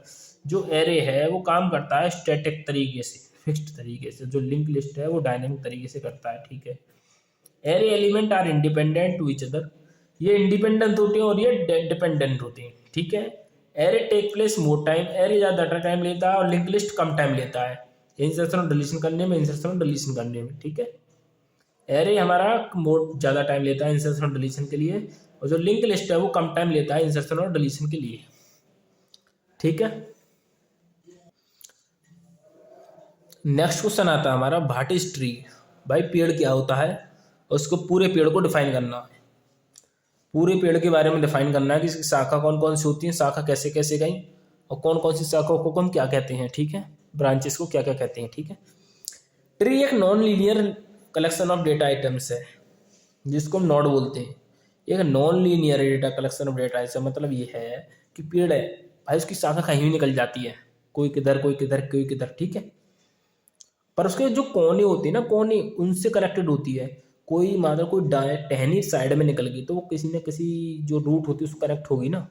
जो एरे है वो काम करता है स्टैटिक तरीके से, फिक्स्ड तरीके से, जो लिंक लिस्ट है वो डायनेमिक तरीके से करता है, ठीक है। Array element are independent to each other, ये इंडिपेंडेंट होते हैं और ये डिपेंडेंट होते हैं, ठीक है। Array take place more time, array ज़्यादा टाइम लेता है और लिंक लिस्ट कम टाइम लेता है इंसर्शन और डिलीशन करने में, इंसर्शन और डिलीशन करने में, ठीक है। एरे हमारा मोर ज़्यादा टाइम लेता है इंसर्शन और डिलीशन के लिए, और जो लिंक लिस्ट है वो कम टाइम लेता है इंसर्शन और डिलीशन के लिए, ठीक है। नेक्स्ट क्वेश्चन आता है हमारा, व्हाट इज ट्री। भाई पेड़ क्या होता है, उसको पूरे पेड़ को डिफाइन करना है, पूरे पेड़ के बारे में डिफाइन करना है कि इसकी शाखा कौन कौन सी होती है, शाखा कैसे कैसे गई और कौन कौन सी शाखाओं को हम क्या कहते हैं, ठीक है, ब्रांचेस को क्या क्या कहते हैं, ठीक है। ट्री एक non linear collection of data items है जिसको हम नोड बोलते हैं। एक non linear data collection of data, इसका मतलब ये है कि पेड़ है भाई, उसकी शाखा कहीं भी निकल जाती है, कोई किधर कोई किधर कोई किधर, ठीक है। पर उसके जो कोने होते हैं ना, कोने उनसे कनेक्टेड होती है। कोई मात्र कोई टहनी साइड में निकल गई तो वो किसी न किसी जो रूट होती है उसको कनेक्ट होगी ना,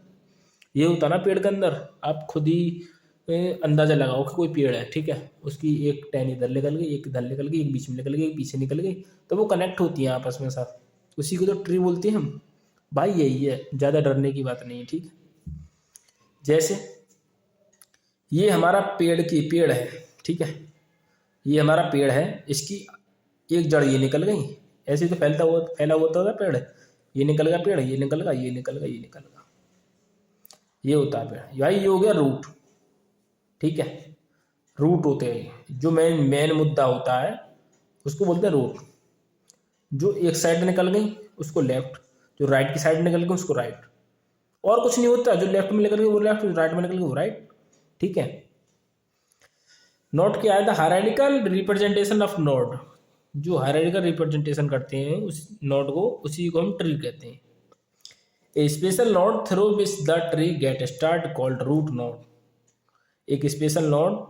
ये होता ना पेड़ के अंदर। आप खुद ही अंदाजा लगाओ कि कोई पेड़ है, ठीक है, उसकी एक टहनी इधर निकल गई, एक इधर निकल गई, एक बीच में निकल गई, एक पीछे निकल गई, तो वो कनेक्ट होती है आपस में साथ, उसी को तो ट्री बोलते हैं हम। भाई यही है, ज़्यादा डरने की बात नहीं है, ठीक है। जैसे ये हमारा पेड़ है, ठीक है, ये हमारा पेड़ है, इसकी एक जड़ ये निकल गई, ऐसे तो फैला होता था पेड़, ये निकल गया पेड़, ये निकल गया, ये निकल गया, ये निकल गया, ये होता है पेड़। भाई ये हो गया रूट, ठीक है, रूट होते हैं जो मेन मुद्दा होता है उसको बोलते हैं रूट। जो एक साइड निकल गई उसको लेफ्ट, जो राइट की साइड निकल गई उसको राइट। और कुछ नहीं होता, जो लेफ्ट में निकल गई वो लेफ्ट, जो राइट में निकल गई वो राइट। ठीक है। नोड क्या है? The hierarchical representation of node. जो हायरार्किकल रिप्रेजेंटेशन करते हैं उस नोड को, उसी को हम ट्री कहते हैं। A special node through which the tree get start called root node. एक स्पेशल नोड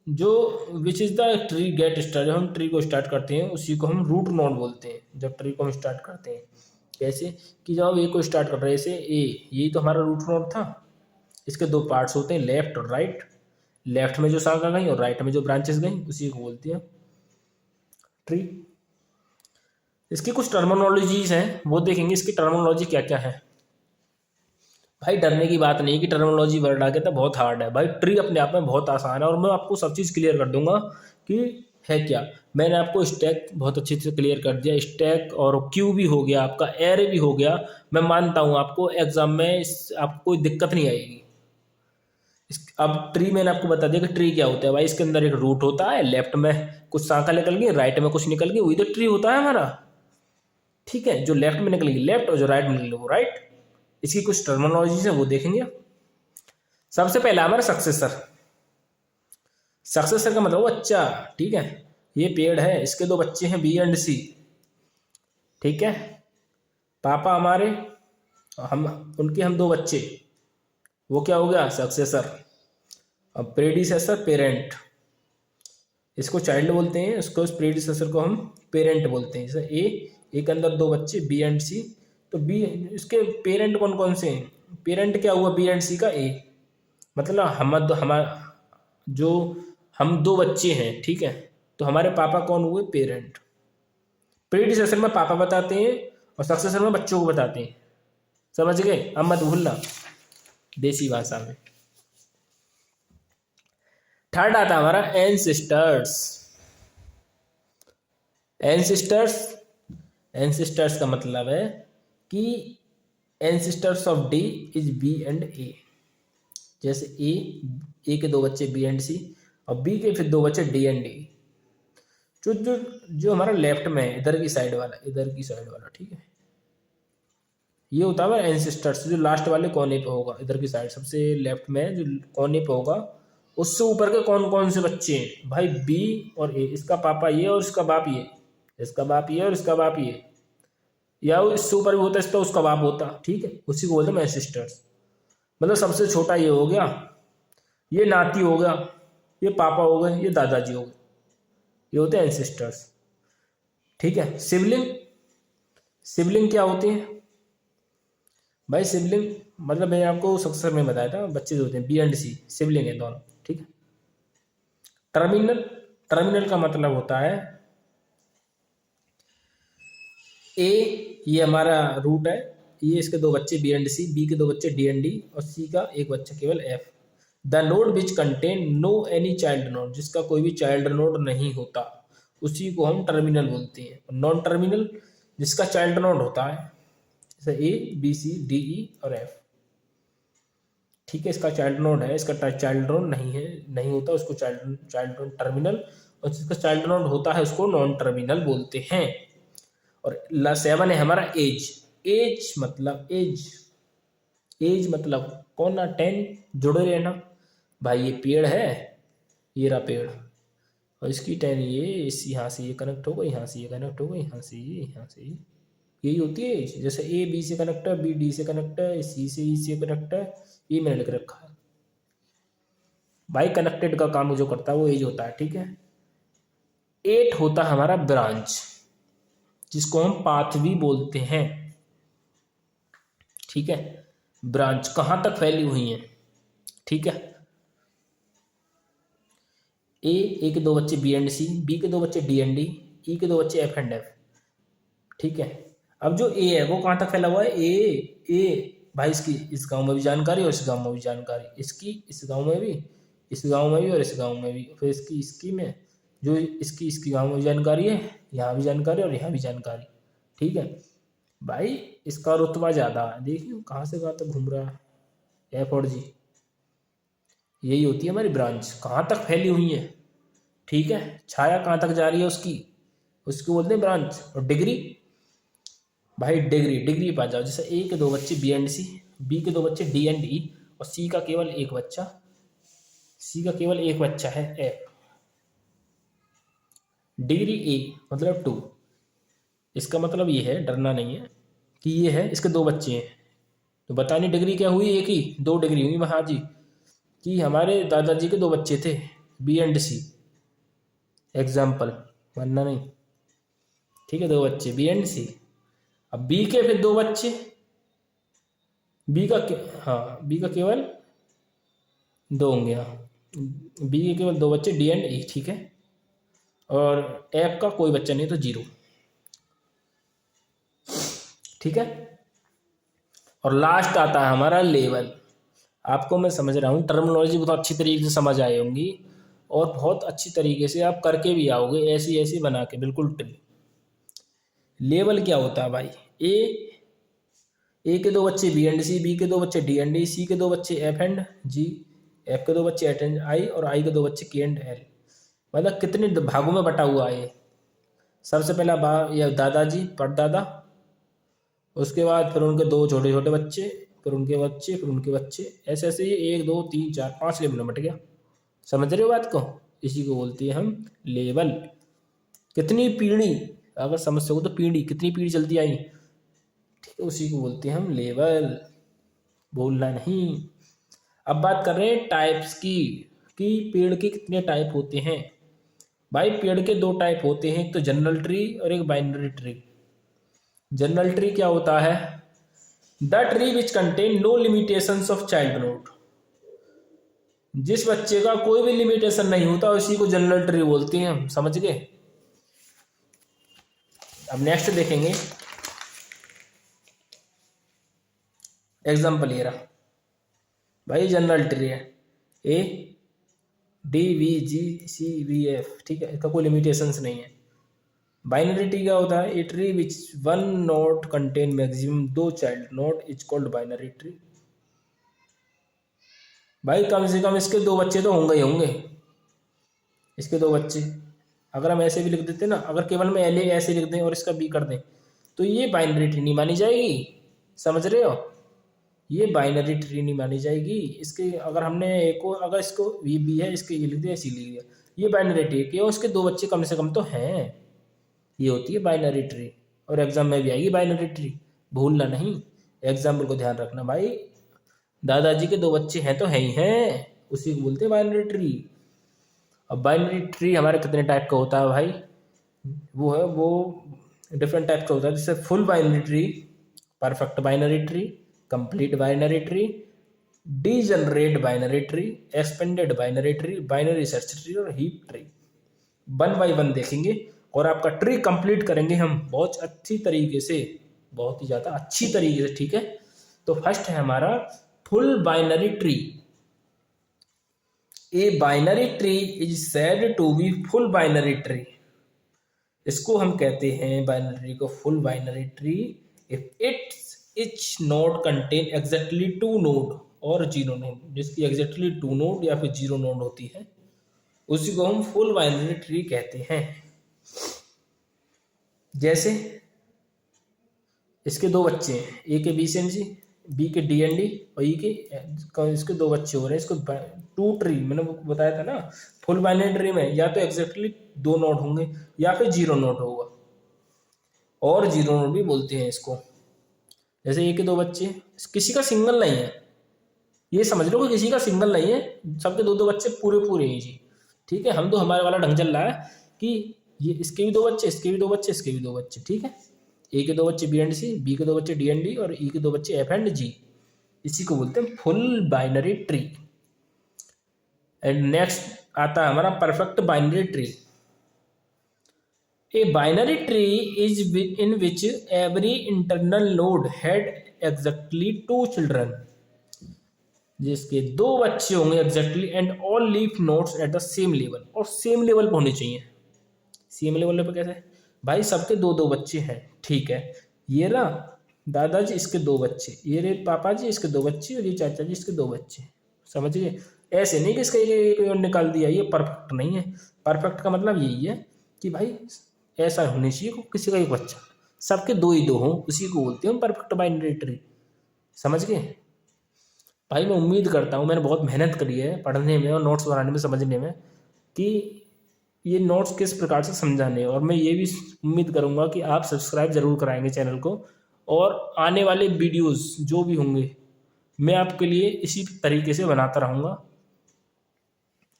जो which is the tree get start, जब हम ट्री को स्टार्ट करते हैं उसी को हम रूट नोड बोलते हैं। जब ट्री को हम स्टार्ट करते हैं कैसे कि जब ए को स्टार्ट कर रहे हैं, जैसे ए, यही तो हमारा रूट नोड था। इसके दो पार्ट्स होते हैं, लेफ्ट और राइट। लेफ्ट में जो शाखा गई और राइट में जो ब्रांचेस गई उसी को बोलते हैं ट्री। इसकी कुछ टर्मिनोलॉजीज हैं वो देखेंगे, इसकी टर्मिनोलॉजी क्या क्या है। भाई डरने की बात नहीं है कि टर्मिनोलॉजी वर्ड आ गया तो बहुत हार्ड है। भाई ट्री अपने आप में बहुत आसान है और मैं आपको सब चीज़ क्लियर कर दूंगा कि है क्या। मैंने आपको स्टैक बहुत अच्छी से क्लियर कर दिया, स्टैक और क्यू भी हो गया, आपका एरे भी हो गया। मैं मानता हूँ आपको एग्जाम में आपको कोई दिक्कत नहीं आएगी। अब ट्री मैंने आपको बता दिया कि ट्री क्या होता है। भाई इसके अंदर एक रूट होता है, लेफ्ट में कुछ शाखा निकल गई, राइट में कुछ निकल गई, वही तो ट्री होता है हमारा। ठीक है, जो लेफ्ट में निकलेगी लेफ्ट और जो राइट में निकलेगी वो राइट। इसकी कुछ टर्मिनोलॉजी है वो देखेंगे। सबसे पहला हमारा सक्सेसर। सक्सेसर का मतलब बच्चा। ठीक है, ये पेड़ है, इसके दो बच्चे हैं बी एंड सी। ठीक है, पापा हमारे, हम उनके हम दो बच्चे, वो क्या हो गया? सक्सेसर। अब प्रेडिसेसर पेरेंट, इसको चाइल्ड बोलते हैं, इसको प्रेडिसेसर को हम पेरेंट बोलते हैं। जैसे ए के अंदर दो बच्चे बी एंड सी, तो बी इसके पेरेंट कौन कौन से हैं? पेरेंट क्या हुआ बी एंड सी का? ए। मतलब जो हम दो बच्चे हैं, ठीक है, तो हमारे पापा कौन हुए? पेरेंट। प्रीडिसेसर में पापा बताते हैं और सक्सेसर में बच्चों को बताते हैं। समझ गए? अब मत भूलना देसी भाषा में। थर्ड आता हमारा एंसेस्टर्स। एंसेस्टर्स, एंसेस्टर्स का मतलब है कि ancestors of D is B and A. जैसे ए के दो बच्चे बी एंड सी और बी के फिर दो बच्चे डी एंड डी। जो जो जो हमारा लेफ्ट में है, इधर की साइड वाला, इधर की साइड वाला, ठीक है, ये होता है एंसेस्टर्स। जो लास्ट वाले कोने पे होगा, इधर की साइड सबसे लेफ्ट में जो कोने पे होगा, उससे ऊपर के कौन कौन से बच्चे हैं? भाई बी और ए, इसका पापा ये और इसका बाप ये, इसका बाप ये और इसका बाप ये, या इससे ऊपर भी होता इसका उसका बाप होता। ठीक है, उसी को बोलते हैं एंसेस्टर्स। मतलब सबसे छोटा ये हो गया, ये नाती हो गया, ये पापा हो गए, ये दादाजी हो गए, ये होते हैं एंसेस्टर्स। ठीक है। सिबलिंग, सिबलिंग क्या होती है? भाई सिबलिंग मतलब मैंने आपको सक्सेसर में बताया था, बच्चे जो होते हैं बी एंड सी, सिबलिंग है दोनों। ठीक है। टर्मिनल, टर्मिनल का मतलब होता है ए, ये हमारा रूट है, ये इसके दो बच्चे बी एंड सी, बी के दो बच्चे डी एंड डी और सी का एक बच्चा केवल F. The node which contain no any child node, जिसका कोई भी चाइल्ड नोड नहीं होता, उसी को हम टर्मिनल बोलते हैं। नॉन टर्मिनल जिसका चाइल्ड नोड होता है, जैसे ए बी सी डी ई और एफ। ठीक है, इसका चाइल्ड नोड है, इसका चाइल्ड नोड नहीं है, नहीं होता, उसको चाइल्ड नोड टर्मिनल, और जिसका चाइल्ड नोड होता है उसको नॉन टर्मिनल बोलते हैं। और 7 है हमारा एज। एज मतलब एज, एज मतलब कौन ना 10 जुड़े रहना। भाई ये पेड़ है, ये रहा पेड़, और इसकी 10 ये इस यहाँ से ये कनेक्ट होगा, यहाँ से ये कनेक्ट होगा, यहाँ से ये, यहाँ से ये, यही होती है एज। जैसे ए बी से कनेक्ट है, बी डी से कनेक्ट है, सी से ई से कनेक्ट है, ये मैंने लिख रखा है। भाई कनेक्टेड का काम जो करता है वो एज होता है। ठीक है। 8 होता है हमारा ब्रांच, जिसको हम पाथ भी बोलते हैं। ठीक है, ब्रांच कहाँ तक फैली हुई है। ठीक है, ए के दो बच्चे बी एंड सी, बी के दो बच्चे डी एंड डी, ई के दो बच्चे एफ एंड एफ। ठीक है, अब जो ए है वो कहाँ तक फैला हुआ है? ए भाई इसकी इस गांव में भी जानकारी और इस गांव में भी जानकारी, इसकी इस गांव में भी, इस गांव में भी और इस गांव में भी, फिर इसकी में जो इसकी गांव में भी जानकारी है, यहाँ भी जानकारी और यहाँ भी जानकारी। ठीक है भाई, इसका रुतबा ज़्यादा है। देखिए कहाँ से कहाँ तक घूम रहा है, एफ और जी। यही होती है हमारी ब्रांच, कहाँ तक फैली हुई है। ठीक है, छाया कहाँ तक जा रही है उसकी, उसको बोलते हैं ब्रांच। और डिग्री, भाई डिग्री डिग्री पा जाओ, जैसे ए के दो बच्चे बी एंड सी, बी के दो बच्चे डी एंड ई, और सी का केवल एक बच्चा, सी का केवल एक बच्चा है एफ। डिग्री ए मतलब 2, इसका मतलब ये है, डरना नहीं है, कि ये है इसके दो बच्चे हैं, तो बतानी डिग्री क्या हुई, एक ही, 2 डिग्री हुई वहाँ जी, कि हमारे दादाजी के 2 बच्चे थे बी एंड सी, एग्जाम्पल, मानना नहीं, ठीक है, 2 बच्चे बी एंड सी। अब बी के फिर 2 बच्चे, बी का हाँ बी का केवल 2 होंगे, हाँ बी के केवल 2 बच्चे डी एंड ई, ठीक है, और एफ का कोई बच्चा नहीं तो 0, ठीक है। और लास्ट आता है हमारा लेवल। आपको मैं समझ रहा हूँ टर्मिनोलॉजी बहुत अच्छी तरीके से समझ आए होंगी, और बहुत अच्छी तरीके से आप करके भी आओगे, ऐसी ऐसी बना के बिल्कुल ट्री। लेवल क्या होता है भाई, ए के 2 बच्चे बी एंड सी, बी के 2 बच्चे डी एंड ई, सी के 2 बच्चे एफ एंड जी, एफ के 2 बच्चे एच एंड आई, और आई के 2 बच्चे के एंड एल। मतलब कितने भागों में बटा हुआ है ये। सबसे पहला ये दादाजी परदादा, उसके बाद फिर उनके 2 छोटे छोटे बच्चे, फिर उनके बच्चे, फिर उनके बच्चे, ऐसे ऐसे ये 1 2 3 4 5 लेवल में बट गया। समझ रहे हो बात को, इसी को बोलते हैं हम लेवल। कितनी पीढ़ी, अगर समझ सको तो पीढ़ी, कितनी पीढ़ी चलती आई, ठीक है, उसी को बोलते हैं हम लेवल, बोलना नहीं। अब बात कर रहे हैं टाइप्स की, कि पेड़ के कितने टाइप होते हैं। भाई पेड़ के 2 टाइप होते हैं, एक तो जनरल ट्री और एक बाइनरी ट्री। जनरल ट्री क्या होता है, the tree which contain no limitations of childhood. जिस बच्चे का कोई भी लिमिटेशन नहीं होता उसी को जनरल ट्री बोलते हैं हम, समझ गए। अब नेक्स्ट देखेंगे एग्जाम्पल, ये रहा भाई जनरल ट्री है, A D V G C V F, ठीक है, इसका कोई लिमिटेशंस नहीं है। बाइनरी ट्री क्या होता है, a tree which 1 node contain maximum 2 child node is called binary tree. भाई कम से कम इसके 2 बच्चे तो होंगे ही होंगे, इसके 2 बच्चे। अगर हम ऐसे भी लिख देते ना, अगर केवल में एल ऐसे लिख दें और इसका बी कर दें, तो ये बाइनरी ट्री नहीं मानी जाएगी, समझ रहे हो, ये बाइनरी ट्री नहीं मानी जाएगी। इसके अगर हमने एक को, अगर इसको वी बी है, इसके ये लिख दिया, इसी लिख दिया, ये बाइनरी ट्री, क्यों, उसके 2 बच्चे कम से कम तो हैं, ये होती है बाइनरी ट्री। और एग्जाम में भी आएगी बाइनरी ट्री, भूलना नहीं, एग्जाम्पल को ध्यान रखना भाई। दादाजी के 2 बच्चे हैं तो हैं ही हैं, उसी को बोलते हैं बाइनरी ट्री। अब बाइनरी ट्री हमारे कितने टाइप का होता है भाई, वो डिफरेंट टाइप का होता है, जैसे full binary tree, perfect binary tree, complete binary tree, degenerate binary tree, expanded binary tree, binary search tree और हीप ट्री। 1 बाय 1 देखेंगे और आपका ट्री कंप्लीट करेंगे हम बहुत अच्छी तरीके से, बहुत ही ज़्यादा अच्छी तरीके से, ठीक है। तो फर्स्ट है हमारा full binary tree. A binary tree is said to be full binary tree. इसको हम कहते हैं बाइनरी ट्री को full binary tree if its each node contain exactly 2 node और 0 नोड, जिसकी एग्जैक्टली 2 नोड या फिर 0 नोड होती है, उसी को हम फुल बाइनरी ट्री कहते हैं। जैसे इसके 2 बच्चे हैं, ए के बी से एंड सी, बी के डी एंड डी, और ई के इसके 2 बच्चे हो रहे हैं। इसको 2 ट्री मैंने बताया था ना, फुल बाइनरी ट्री में या तो एग्जैक्टली 2 नोड होंगे या फिर 0 नोड होगा, और 0 नोड भी बोलते हैं इसको। जैसे ए के 2 बच्चे, किसी का सिंगल नहीं है, ये समझ लो कि किसी का सिंगल नहीं है, सबके 2 बच्चे पूरे पूरे हैं जी, ठीक है। हम तो हमारे वाला ढंग चल रहा है कि ये इसके भी 2 बच्चे, इसके भी 2 बच्चे, इसके भी 2 बच्चे, ठीक है। ए के 2 बच्चे बी एंड सी, बी के 2 बच्चे डी एंड डी, और ई के 2 बच्चे एफ एंड जी, इसी को बोलते हैं full binary tree. And next आता है हमारा perfect binary tree. A binary tree is in which every internal node had exactly 2 children, जिसके 2 बच्चे होंगे exactly, and all leaf nodes at the same level, और सेम लेवल पर होने चाहिए। सेम लेवल पर कैसे भाई, सबके 2 बच्चे हैं, ठीक है, ये ना दादाजी इसके 2 बच्चे, ये रे पापा जी इसके 2 बच्चे, और ये चाचा जी इसके 2 बच्चे, समझ गए। ऐसे नहीं कि इसका एक और निकाल दिया, ये परफेक्ट नहीं है। परफेक्ट का मतलब यही है कि भाई ऐसा होनी चाहिए कि किसी का एक बच्चा, सबके दो ही दो हों, उसी को बोलते हैं परफेक्ट बाइनरी ट्री। समझ गए भाई? मैं उम्मीद करता हूँ, मैंने बहुत मेहनत करी है पढ़ने में और नोट्स बनाने में, समझने में, कि ये नोट्स किस प्रकार से समझाने हैं। और मैं ये भी उम्मीद करूँगा कि आप सब्सक्राइब ज़रूर कराएंगे चैनल को, और आने वाले वीडियोस जो भी होंगे मैं आपके लिए इसी तरीके से बनाता रहूँगा।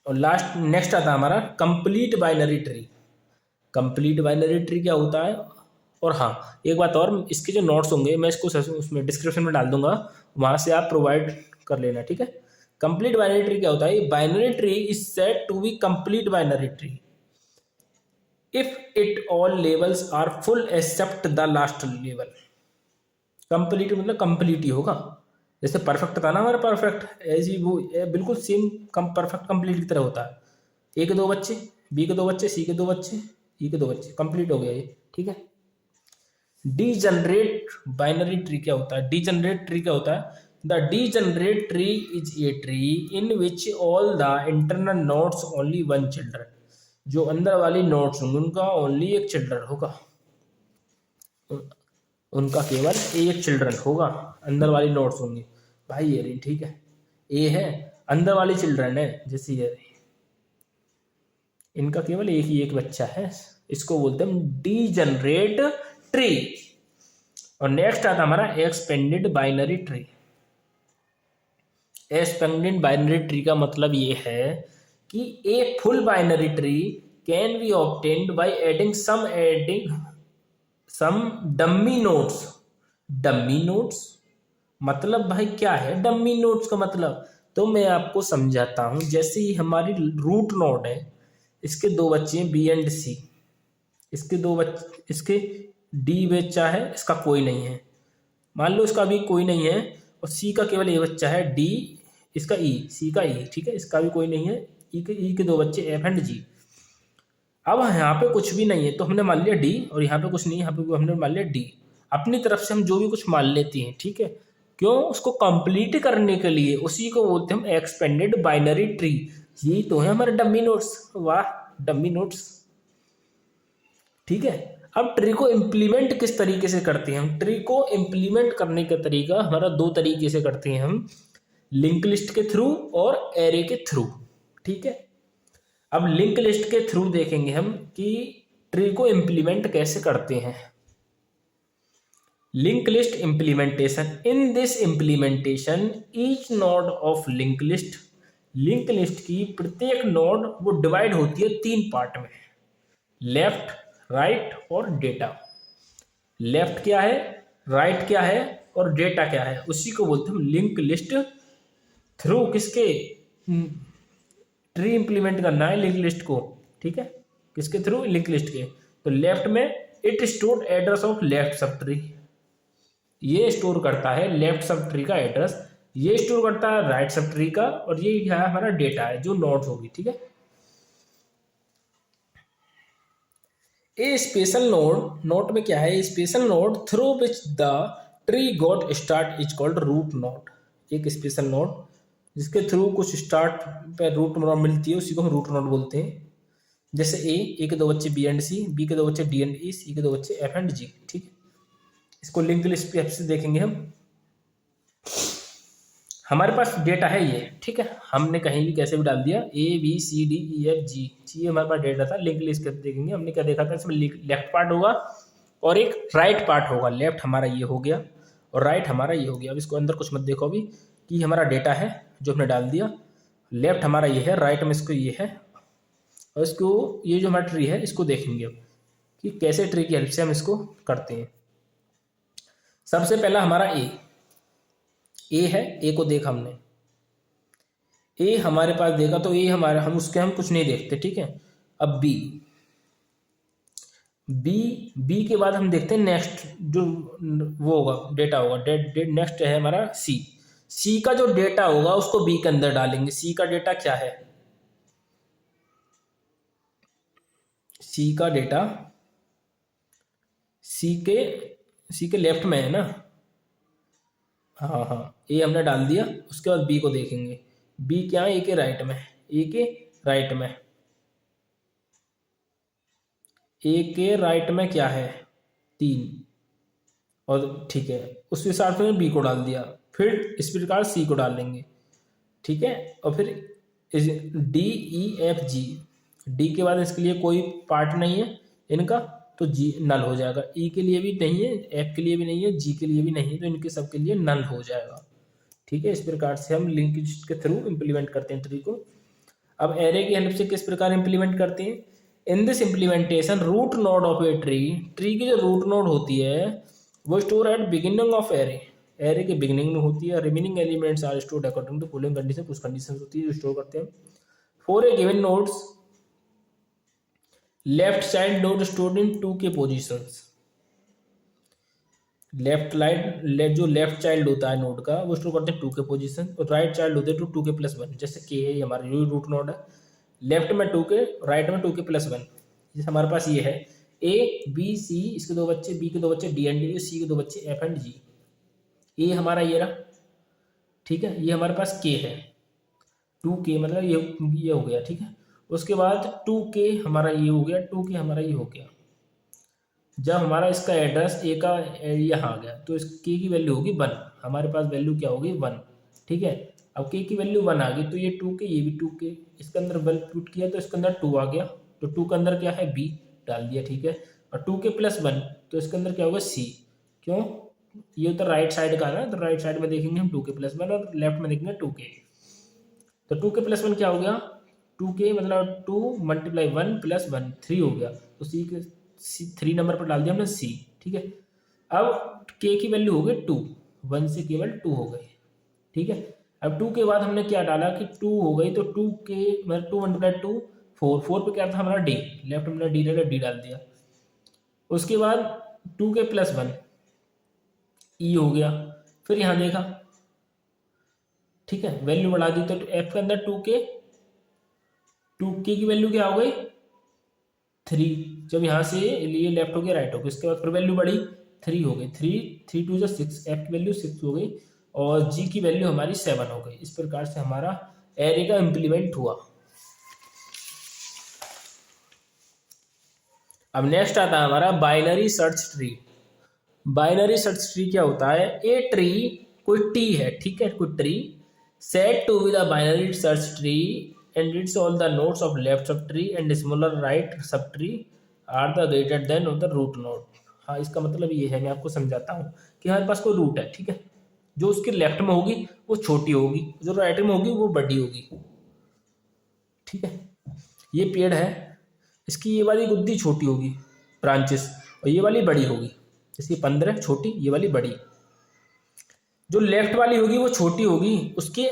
और नेक्स्ट आता है हमारा complete binary tree. Complete binary tree क्या होता है? और हाँ, एक बात और, इसके जो नोट्स होंगे मैं इसको उसमें डिस्क्रिप्शन में डाल दूंगा, वहाँ से आप प्रोवाइड कर लेना, ठीक है। कंप्लीट बाइनरी ट्री क्या होता है? Binary tree is said to be complete binary tree if it all levels are full except the last level. Complete मतलब कंप्लीट ही होगा। जैसे परफेक्ट था ना हमारा, परफेक्ट ऐसी वो बिल्कुल सेम परफेक्ट कंप्लीट की तरह होता है। ए के दो बच्चे, बी के दो बच्चे, सी के दो बच्चे, ई के दो बच्चे, कंप्लीट हो गया ये, ठीक है। डीजनरेट बाइनरी ट्री क्या होता है? डीजनरेट ट्री क्या होता है? The degenerate tree is a tree in which all the internal nodes only one children. जो अंदर वाली नोड्स होंगे उनका ओनली एक चिल्ड्रन होगा, उनका केवल एक चिल्ड्रन होगा, अंदर वाली नोड्स होंगे। भाई ये रही, ठीक है, ए है, अंदर वाली चिल्ड्रन है, जैसे ये रही, इनका केवल एक ही एक बच्चा है। इसको बोलते हैं डीजनरेट ट्री। और नेक्स्ट आता हमारा expanded binary tree. Expanded binary tree का मतलब ये है कि a full binary tree can be obtained by adding some dummy nodes. Dummy nodes मतलब भाई क्या है डम्मी नोड्स का मतलब? तो मैं आपको समझाता हूं। जैसे ही हमारी रूट नोड है, इसके दो बच्चे हैं बी एंड सी, इसके दो बच्चे, इसके डी बच्चा है, इसका कोई नहीं है, मान लो इसका भी कोई नहीं है, और सी का केवल ए बच्चा है, डी, इसका ई, सी का ई, ठीक है, इसका भी कोई नहीं है, ई के दो बच्चे एफ एंड जी। अब यहाँ पे कुछ भी नहीं है तो हमने मान लिया डी, और यहाँ पे कुछ नहीं है, यहाँ पे हमने मान लिया डी। अपनी तरफ से हम जो भी कुछ मान लेते हैं, ठीक है, क्यों? उसको कंप्लीट करने के लिए, उसी को बोलते हैं हम एक्सपेंडेड बाइनरी ट्री। यही तो है हमारे डम्मी नोट्स। वाह, डम्मी नोट्स, ठीक है। अब ट्री को इम्प्लीमेंट किस तरीके से करते हैं हम? ट्री को इम्प्लीमेंट करने का तरीका हमारा दो तरीके से करते हैं हम, लिंक लिस्ट के थ्रू और एरे के थ्रू, ठीक है। अब लिंक लिस्ट के थ्रू देखेंगे हम कि ट्री को इम्प्लीमेंट कैसे करते हैं। Link list implementation. In this implementation each node of link list की प्रत्येक नोड वो डिवाइड होती है तीन पार्ट में, लेफ्ट, राइट और डेटा। लेफ्ट क्या है, राइट क्या है और डेटा क्या है, उसी को बोलते हैं लिंक लिस्ट थ्रू। किसके? ट्री इंप्लीमेंट करना है लिंक लिस्ट को, ठीक है, किसके थ्रू? लिंक लिस्ट के। तो लेफ्ट में it store address of left sub tree, ये स्टोर करता है लेफ्ट सब ट्री का एड्रेस, ये स्टोर करता है राइट सब ट्री का, और ये क्या है हमारा डेटा है जो नोड्स होगी, ठीक है। ए स्पेशल नोड में क्या है? Special node through which the tree got start is called root node. एक स्पेशल नोड जिसके थ्रू कुछ स्टार्ट पे रूट नोड मिलती है, उसी को हम रूट नोड बोलते हैं। जैसे ए के दो बच्चे बी एंड सी, बी के दो बच्चे डी एंड ई, सी के दो बच्चे एफ एंड जी, ठीक है। इसको लिंक लिस्ट पे से देखेंगे हम। हमारे पास डेटा है ये, ठीक है, हमने कहीं भी कैसे भी डाल दिया, A B C D E F G, ये हमारे पास डेटा था। लिंक लिस्ट करके देखेंगे, हमने क्या देखा था, इसमें लेफ्ट पार्ट होगा और एक राइट पार्ट होगा। लेफ्ट हमारा ये हो गया और राइट हमारा ये हो गया। अब इसको अंदर कुछ मत देखो अभी, कि हमारा डेटा है जो हमने डाल दिया, लेफ्ट हमारा ये है, राइट में इसको ये है, और इसको ये जो हमारा ट्री है इसको देखेंगे अब कि कैसे ट्री की हेल्प से हम इसको करते हैं। सबसे पहला हमारा ए है, ए को देखा हमने, ए हमारे पास देखा तो ए हमारा, हम उसके हम कुछ नहीं देखते, ठीक है। अब बी के बाद हम देखते हैं नेक्स्ट जो वो होगा डेटा होगा, नेक्स्ट है हमारा सी का जो डेटा होगा उसको बी के अंदर डालेंगे। सी का डेटा क्या है? सी का डेटा सी के लेफ्ट में है ना, हाँ हाँ, ए हमने डाल दिया। उसके बाद बी को देखेंगे, बी क्या है, ए के राइट में, ए के राइट में, ए के राइट में क्या है 3, और ठीक है उस हिसाब से बी को डाल दिया, फिर इस प्रकार सी को डाल देंगे, ठीक है। और फिर डी ई एफ जी, डी के बाद इसके लिए कोई पार्ट नहीं है इनका, तो जी नल हो जाएगा, ई के लिए भी नहीं है, एफ के लिए भी नहीं है, जी के लिए भी नहीं है, तो इनके सब के लिए नल हो जाएगा, ठीक है। इस प्रकार से हम लिंकेज के थ्रू इम्प्लीमेंट करते हैं ट्री को। अब एरे की हेल्प से किस प्रकार इम्प्लीमेंट करते हैं, in this implementation root node of a tree, tree की जो रूट नोड होती है वो store at beginning of array, array के बिगिनिंग में होती है, remaining elements are stored according to following condition, कुछ कंडीशन होती है जो स्टोर करते हैं। For a given nodes left side node stored in 2 के पोजीशंस, जो लेफ्ट चाइल्ड होता है नोड का वो स्टोर करते हैं 2 के पोजीशन, और राइट चाइल्ड होते हैं 2 के प्लस 1, जैसे के है हमारा जो रूट नोड है, लेफ्ट में 2 के, राइट में 2 के प्लस 1, जैसे हमारे पास ये है ए बी सी, इसके 2 बच्चे, बी के 2 बच्चे डी एंड डी, सी के 2 बच्चे एफ एंड जी, ए हमारा ये रहा, ठीक है। ये हमारे पास के है 2 के, मतलब ये हो गया, ठीक है। उसके बाद 2 के हमारा ये हो गया, 2 के हमारा ये हो गया। जब हमारा इसका एड्रेस ए का यहाँ आ गया तो इस के की वैल्यू होगी 1, हमारे पास वैल्यू क्या होगी 1, ठीक है। अब के की वैल्यू 1 आ गई तो ये 2 के, ये भी 2 के, इसके अंदर वेल पुट किया तो इसके अंदर 2 आ गया, तो 2 के अंदर क्या है बी डाल दिया, ठीक है। और 2 के प्लस 1 तो इसके अंदर क्या होगा सी, क्यों, ये तो राइट साइड का है ना, तो राइट साइड में देखेंगे हम 2 के प्लस 1 और लेफ्ट में देखेंगे 2 के, तो 2 के प्लस 1 क्या हो गया 2 के, मतलब 2 मल्टीप्लाई 1 प्लस 1 3 हो गया, तो सी के 3 नंबर पर डाल दिया हमने सी, ठीक है। अब के की वैल्यू हो गई 2, 1 से केवल 2 हो गई, ठीक है। अब 2 के बाद हमने क्या डाला कि 2 हो गई, तो 2 के मतलब 2 मल्टीप्लाई 2 4, 4 पे क्या था हमारा डी, लेफ्ट में डी डाला, डी डाल दिया। उसके बाद 2 के प्लस 1 ई हो गया, फिर यहाँ देखा, ठीक है, वैल्यू बढ़ा दी, तो एफ के अंदर 2 के की वैल्यू क्या हो गई 3, जब यहाँ से लिए लेफ्ट हो गया राइट हो गया, इसके बाद फिर वैल्यू बढ़ी 3 हो गई, 3 2 6, एफ की वैल्यू 6 हो गई, और जी की वैल्यू हमारी 7 हो गई। इस प्रकार से हमारा एरे का इम्प्लीमेंट हुआ। अब नेक्स्ट आता है हमारा binary search tree. Binary search tree क्या होता है, ए ट्री, कोई टी है, ठीक है, कोई tree set to be the binary search tree and its all the nodes of left subtree and smaller right subtree are the greater than of the root node। हाँ, इसका मतलब ये है, मैं आपको समझाता हूँ कि हमारे पास कोई रूट है, ठीक है, जो उसके लेफ्ट में होगी वो छोटी होगी, जो राइट में होगी वो बड़ी होगी, ठीक है। ये पेड़ है, इसकी ये वाली गुद्दी छोटी होगी ब्रांचेस, और ये वाली बड़ी होगी, जैसे 15 छोटी, ये वाली बड़ी, जो लेफ्ट वाली होगी वो छोटी होगी उसके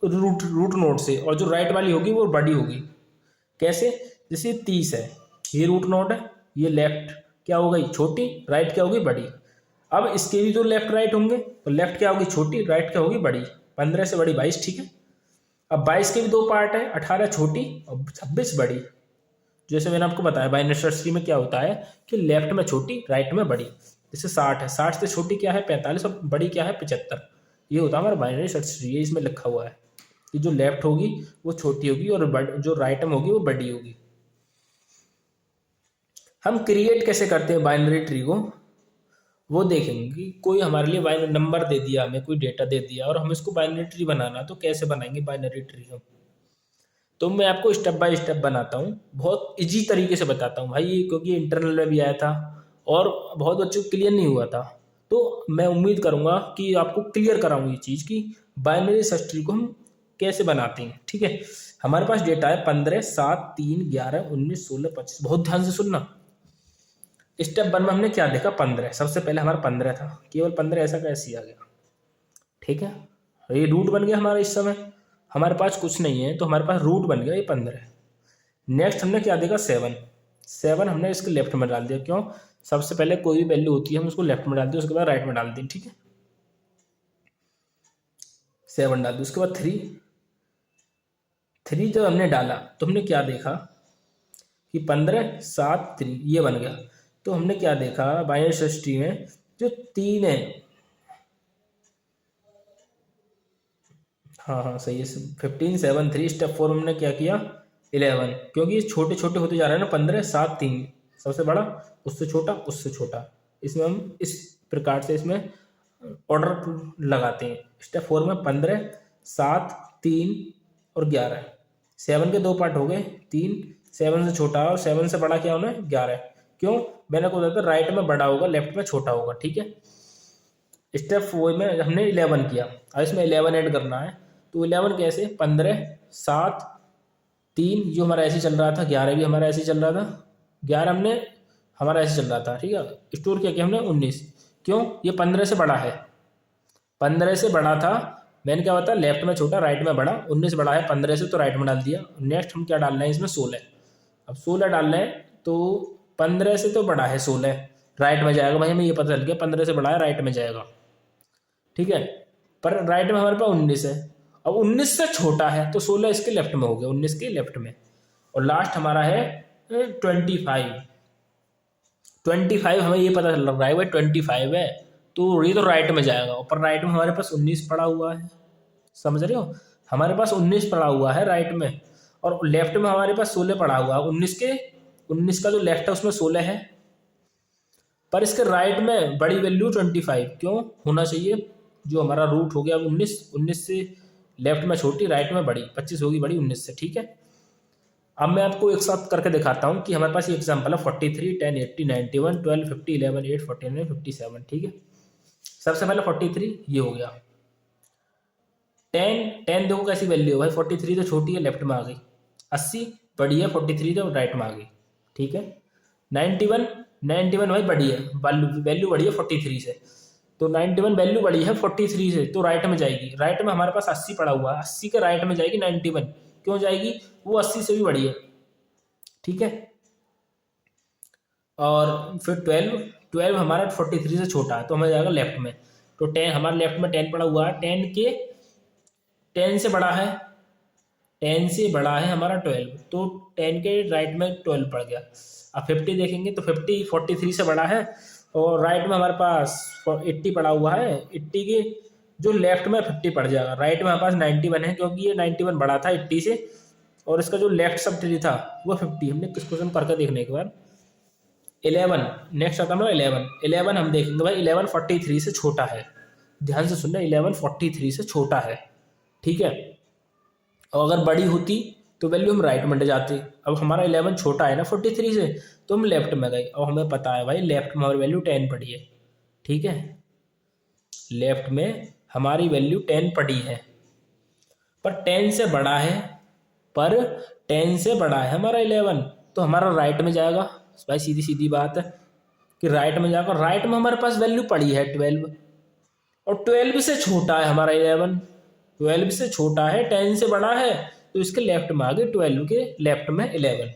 रूट नोड से, और जो राइट वाली होगी वो बड़ी होगी। कैसे, जैसे 30 है, ये रूट नोड है, ये लेफ्ट क्या हो गई छोटी, राइट क्या होगी बड़ी। अब इसके भी जो लेफ्ट राइट होंगे तो लेफ्ट क्या होगी छोटी, राइट क्या होगी बड़ी, 15 से बड़ी 22, ठीक है। अब 22 के भी 2 पार्ट है, 18 छोटी और 26 बड़ी। जैसे मैंने आपको बताया बाइनरी सर्च ट्री में क्या होता है कि लेफ्ट में छोटी, राइट में बड़ी, जैसे 60 है, 60 से छोटी क्या है 45 और बड़ी क्या है 75। ये होता है हमारा बाइनरी सर्च ट्री, ये इसमें लिखा हुआ है कि जो लेफ्ट होगी वो छोटी होगी और जो राइट में होगी वो बड़ी होगी। हम क्रिएट कैसे करते हैं बाइनरी ट्री को, वो देखेंगे कि कोई हमारे लिए बाइनरी नंबर दे दिया, हमें कोई डेटा दे दिया और हम इसको बाइनरी ट्री बनाना, तो कैसे बनाएंगे बाइनरी ट्री हम, तो मैं आपको स्टेप बाय स्टेप बनाता हूँ, बहुत इजी तरीके से बताता हूँ भाई, क्योंकि इंटरनल में भी आया था और बहुत बच्चों को क्लियर नहीं हुआ था, तो मैं उम्मीद करूँगा कि आपको क्लियर कराऊँ ये चीज़ कि बाइनरी सर्च ट्री को हम कैसे बनाते हैं, ठीक है। हमारे पास डेटा है 15 7 3 11 19 16 25, बहुत ध्यान से सुनना। स्टेप 1 में हमने क्या देखा 15, सबसे पहले हमारा 15 था, केवल 15 ऐसा कैसे आ गया, ठीक है। ये रूट बन गया हमारा, इस समय हमारे पास कुछ नहीं है तो हमारे पास रूट बन गया ये 15। नेक्स्ट हमने क्या देखा 7 हमने इसके लेफ्ट में डाल दिया, क्यों, सबसे पहले कोई भी वैल्यू होती है हम उसको लेफ्ट में डाल दिया, उसके बाद राइट में डाल दी, ठीक है। 7 डाल दी, उसके बाद 3 जब हमने डाला तो हमने क्या देखा कि 15 7 3 ये बन गया, तो हमने क्या देखा बाइनरी सर्च ट्री में जो 3 है, हाँ हाँ सही है। 15 7 3, स्टेप 4 हमने क्या किया 11, क्योंकि ये छोटे छोटे होते जा रहे हैं ना, 15 7 3, सबसे बड़ा उससे छोटा उससे छोटा, इसमें हम इस प्रकार से इसमें ऑर्डर लगाते हैं। स्टेप 4 में 15 7 3 और 11, 7 के दो पार्ट हो गए, 3 7 से छोटा और 7 से बड़ा क्या होना है 11। क्यों, मैंने को बताया था राइट में बड़ा होगा लेफ्ट में छोटा होगा, ठीक है। स्टेप 4 में हमने 11 किया, अब इसमें 11 ऐड करना है। तो 11 कैसे, 15 7 3 जो हमारा ऐसे चल रहा था, 11 भी हमारा ऐसे चल रहा था, 11 हमने हमारा ऐसे चल रहा था, ठीक है। स्टोर किया हमने 19, क्यों, ये 15 से बड़ा है, 15 से बड़ा था, मैंने क्या बताया लेफ्ट में छोटा राइट में बड़ा, 19 बड़ा है 15 से तो राइट में डाल दिया। नेक्स्ट हम क्या डालना है इसमें 16, अब 16 डालना है, तो 15 से तो बड़ा है 16, राइट में जाएगा भाई, हमें ये पता चल गया 15 से बड़ा है राइट में जाएगा, ठीक है। पर राइट में हमारे पास 19 है, अब 19 से छोटा है तो 16 इसके लेफ्ट में हो गया, 19 के लेफ्ट में। और लास्ट हमारा है 25, 25 हमें ये पता चल रहा है भाई 25 है, तो ये तो राइट में जाएगा, ऊपर राइट में हमारे पास 19 पड़ा हुआ है, समझ रहे हो, हमारे पास 19 पड़ा हुआ है राइट में, और लेफ्ट में हमारे पास 16 पड़ा हुआ है, 19 का जो लेफ्ट है उसमें 16 है, पर इसके राइट में बड़ी वैल्यू 25 क्यों होना चाहिए, जो हमारा रूट हो गया 19 से लेफ्ट में छोटी राइट में बड़ी, 25 होगी बड़ी 19 से, ठीक है। अब मैं आपको एक साथ करके दिखाता हूँ कि हमारे पास ये एग्जाम्पल है 43 10 80 91 12 50 11 8 49 57, ठीक है। सबसे पहले 43 ये हो गया, 10 देखो कैसी वैल्यू है भाई, 43 तो छोटी है लेफ्ट में आ गई, 80 बड़ी है 43 तो राइट में आ गई, ठीक है। 91 भाई बड़ी है, वैल्यू बड़ी है 43 से, तो 91 वैल्यू बड़ी है 43 से तो राइट में जाएगी, राइट में हमारे पास 80 पड़ा हुआ है, 80 के राइट में जाएगी 91, क्यों जाएगी, वो 80 से भी बड़ी है, ठीक है। और फिर 12 हमारा 43 से छोटा है तो हमें जाएगा लेफ्ट में, तो 10 हमारे लेफ्ट में 10 पड़ा हुआ है, 10 से बड़ा है, 10 से बड़ा है हमारा 12, तो 10 के राइट में 12 पड़ गया। अब 50 देखेंगे तो 50 43 से बड़ा है, और राइट में हमारे पास 80 पड़ा हुआ है, 80 के जो लेफ्ट में 50 पड़ जाएगा, राइट में हमारे पास 91 है क्योंकि ये 91 बड़ा था 80 से, और इसका जो लेफ्ट सब ट्री था वो 50, हमने किस क्वेश्चन करके देखने एक बार। 11 नेक्स्ट आता है 11 हम देखेंगे भाई, 11 43 से छोटा है, ध्यान से सुनना, 11 43 से छोटा है, ठीक है। और अगर बड़ी होती तो वैल्यू हम राइट में ले जाते, अब हमारा 11 छोटा है ना 43 से, तो हम लेफ्ट में गए, और हमें पता है भाई लेफ्ट में हमारी वैल्यू 10 पड़ी है, ठीक है, लेफ्ट में हमारी वैल्यू 10 पड़ी है, पर 10 से बड़ा है, पर 10 से बड़ा है हमारा 11, तो हमारा राइट में जाएगा भाई, सीधी सीधी बात है कि राइट में जाएगा, राइट में हमारे पास वैल्यू पड़ी है 12, और 12 से छोटा है हमारा 11, 12 से छोटा है 10 से बड़ा है, तो इसके लेफ्ट में आ गए, 12 के लेफ्ट में 11।